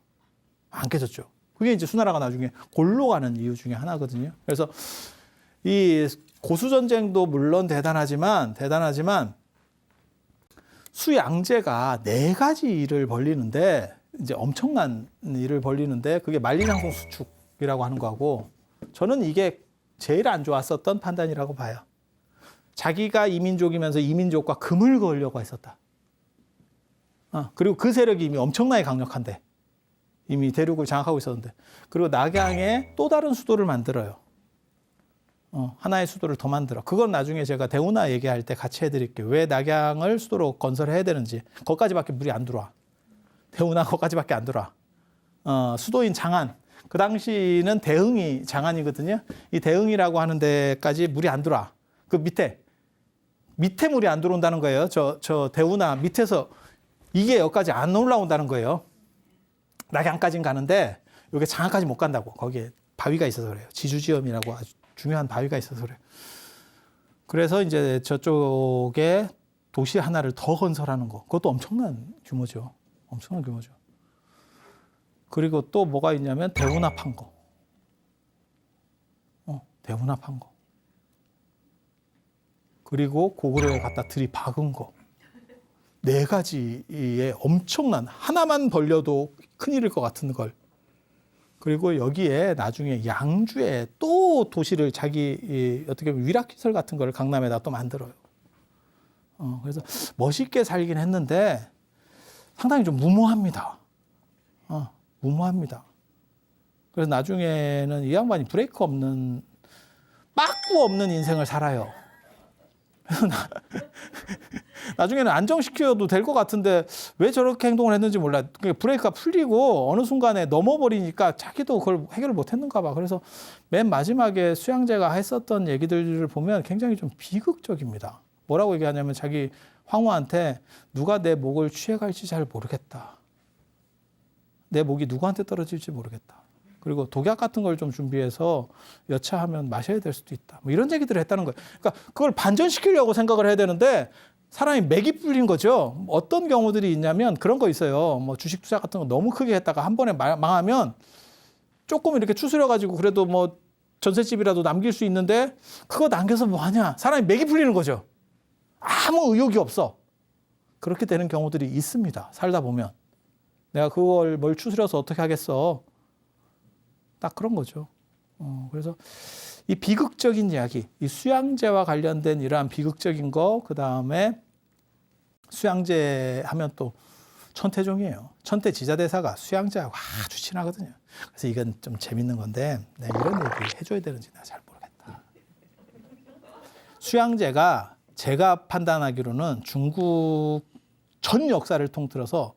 안 깨졌죠. 그게 이제 수나라가 나중에 골로 가는 이유 중에 하나거든요. 그래서 이 고수전쟁도 물론 대단하지만 수양제가 4가지 일을 벌리는데 이제 엄청난 일을 벌리는데 그게 만리장성 수축이라고 하는 거고 저는 이게 제일 안 좋았었던 판단이라고 봐요. 자기가 이민족이면서 이민족과 금을 그으려고 했었다. 그리고 그 세력이 이미 엄청나게 강력한데 이미 대륙을 장악하고 있었는데 그리고 낙양에 또 다른 수도를 만들어요. 하나의 수도를 더 만들어. 그건 나중에 제가 대운하 얘기할 때 같이 해드릴게요. 왜 낙양을 수도로 건설해야 되는지. 거기까지밖에 물이 안 들어와. 대운하 거기까지밖에 안 들어와. 수도인 장안. 그 당시는 대흥이 장안이거든요. 이 대흥이라고 하는 데까지 물이 안 들어와. 그 밑에 물이 안 들어온다는 거예요. 저 대운하 밑에서 이게 여기까지 안 올라온다는 거예요. 낙양까지는 가는데 여기 장안까지 못 간다고. 거기에 바위가 있어서 그래요. 지주지엄이라고 아주 중요한 바위가 있어서 그래요. 그래서 이제 저쪽에 도시 하나를 더 건설하는 거. 그것도 엄청난 규모죠. 엄청난 규모죠. 그리고 또 뭐가 있냐면 대운하 판 거. 대운하 판 거. 그리고 고구려에 갖다 들이박은 거. 4가지의 엄청난 하나만 벌려도 큰일일 것 같은 걸. 그리고 여기에 나중에 양주에 또 도시를 자기 어떻게 보면 위락시설 같은 걸 강남에다 또 만들어요. 그래서 멋있게 살긴 했는데 상당히 좀 무모합니다. 무모합니다. 그래서 나중에는 이 양반이 브레이크 없는 빠꾸 없는 인생을 살아요. 나중에는 안정시켜도 될 것 같은데 왜 저렇게 행동을 했는지 몰라. 브레이크가 풀리고 어느 순간에 넘어버리니까 자기도 그걸 해결을 못했는가 봐. 그래서 맨 마지막에 수양제가 했었던 얘기들을 보면 굉장히 좀 비극적입니다. 뭐라고 얘기하냐면 자기 황후한테 누가 내 목을 취해갈지 잘 모르겠다. 내 목이 누구한테 떨어질지 모르겠다. 그리고 독약 같은 걸 좀 준비해서 여차하면 마셔야 될 수도 있다. 뭐 이런 얘기들을 했다는 거예요. 그러니까 그걸 반전시키려고 생각을 해야 되는데 사람이 맥이 풀린 거죠. 어떤 경우들이 있냐면 그런 거 있어요. 뭐 주식 투자 같은 거 너무 크게 했다가 한 번에 망하면 조금 이렇게 추스려가지고 그래도 뭐 전셋집이라도 남길 수 있는데 그거 남겨서 뭐 하냐. 사람이 맥이 풀리는 거죠. 아무 의욕이 없어. 그렇게 되는 경우들이 있습니다. 살다 보면. 내가 그걸 뭘 추스려서 어떻게 하겠어. 딱 그런 거죠. 그래서 이 비극적인 이야기, 이 수양제와 관련된 이러한 비극적인 거, 그 다음에 수양제 하면 또 천태종이에요. 천태지자대사가 수양제하고 아주 친하거든요. 그래서 이건 좀 재밌는 건데 내가 이런 얘기 해줘야 되는지 내가 잘 모르겠다. 수양제가 제가 판단하기로는 중국 전 역사를 통틀어서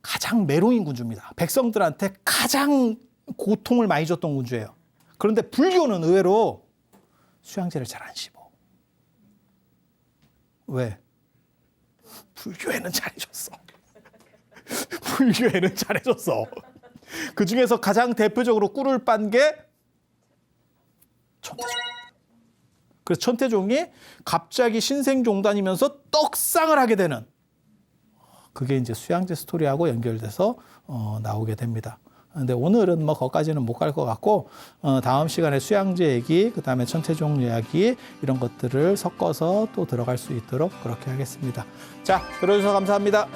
가장 매로인 군주입니다. 백성들한테 가장 고통을 많이 줬던 군주예요. 그런데 불교는 의외로 수양제를 잘 안 씹어. 왜? 불교에는 잘해줬어. 불교에는 잘해줬어. 그 중에서 가장 대표적으로 꿀을 빤 게 천태종. 그래서 천태종이 갑자기 신생종단이면서 떡상을 하게 되는 그게 이제 수양제 스토리하고 연결돼서 나오게 됩니다. 근데 오늘은 뭐 거기까지는 못 갈 것 같고 다음 시간에 수양제 얘기, 그다음에 천태종 이야기 이런 것들을 섞어서 또 들어갈 수 있도록 그렇게 하겠습니다. 자, 들어주셔서 감사합니다.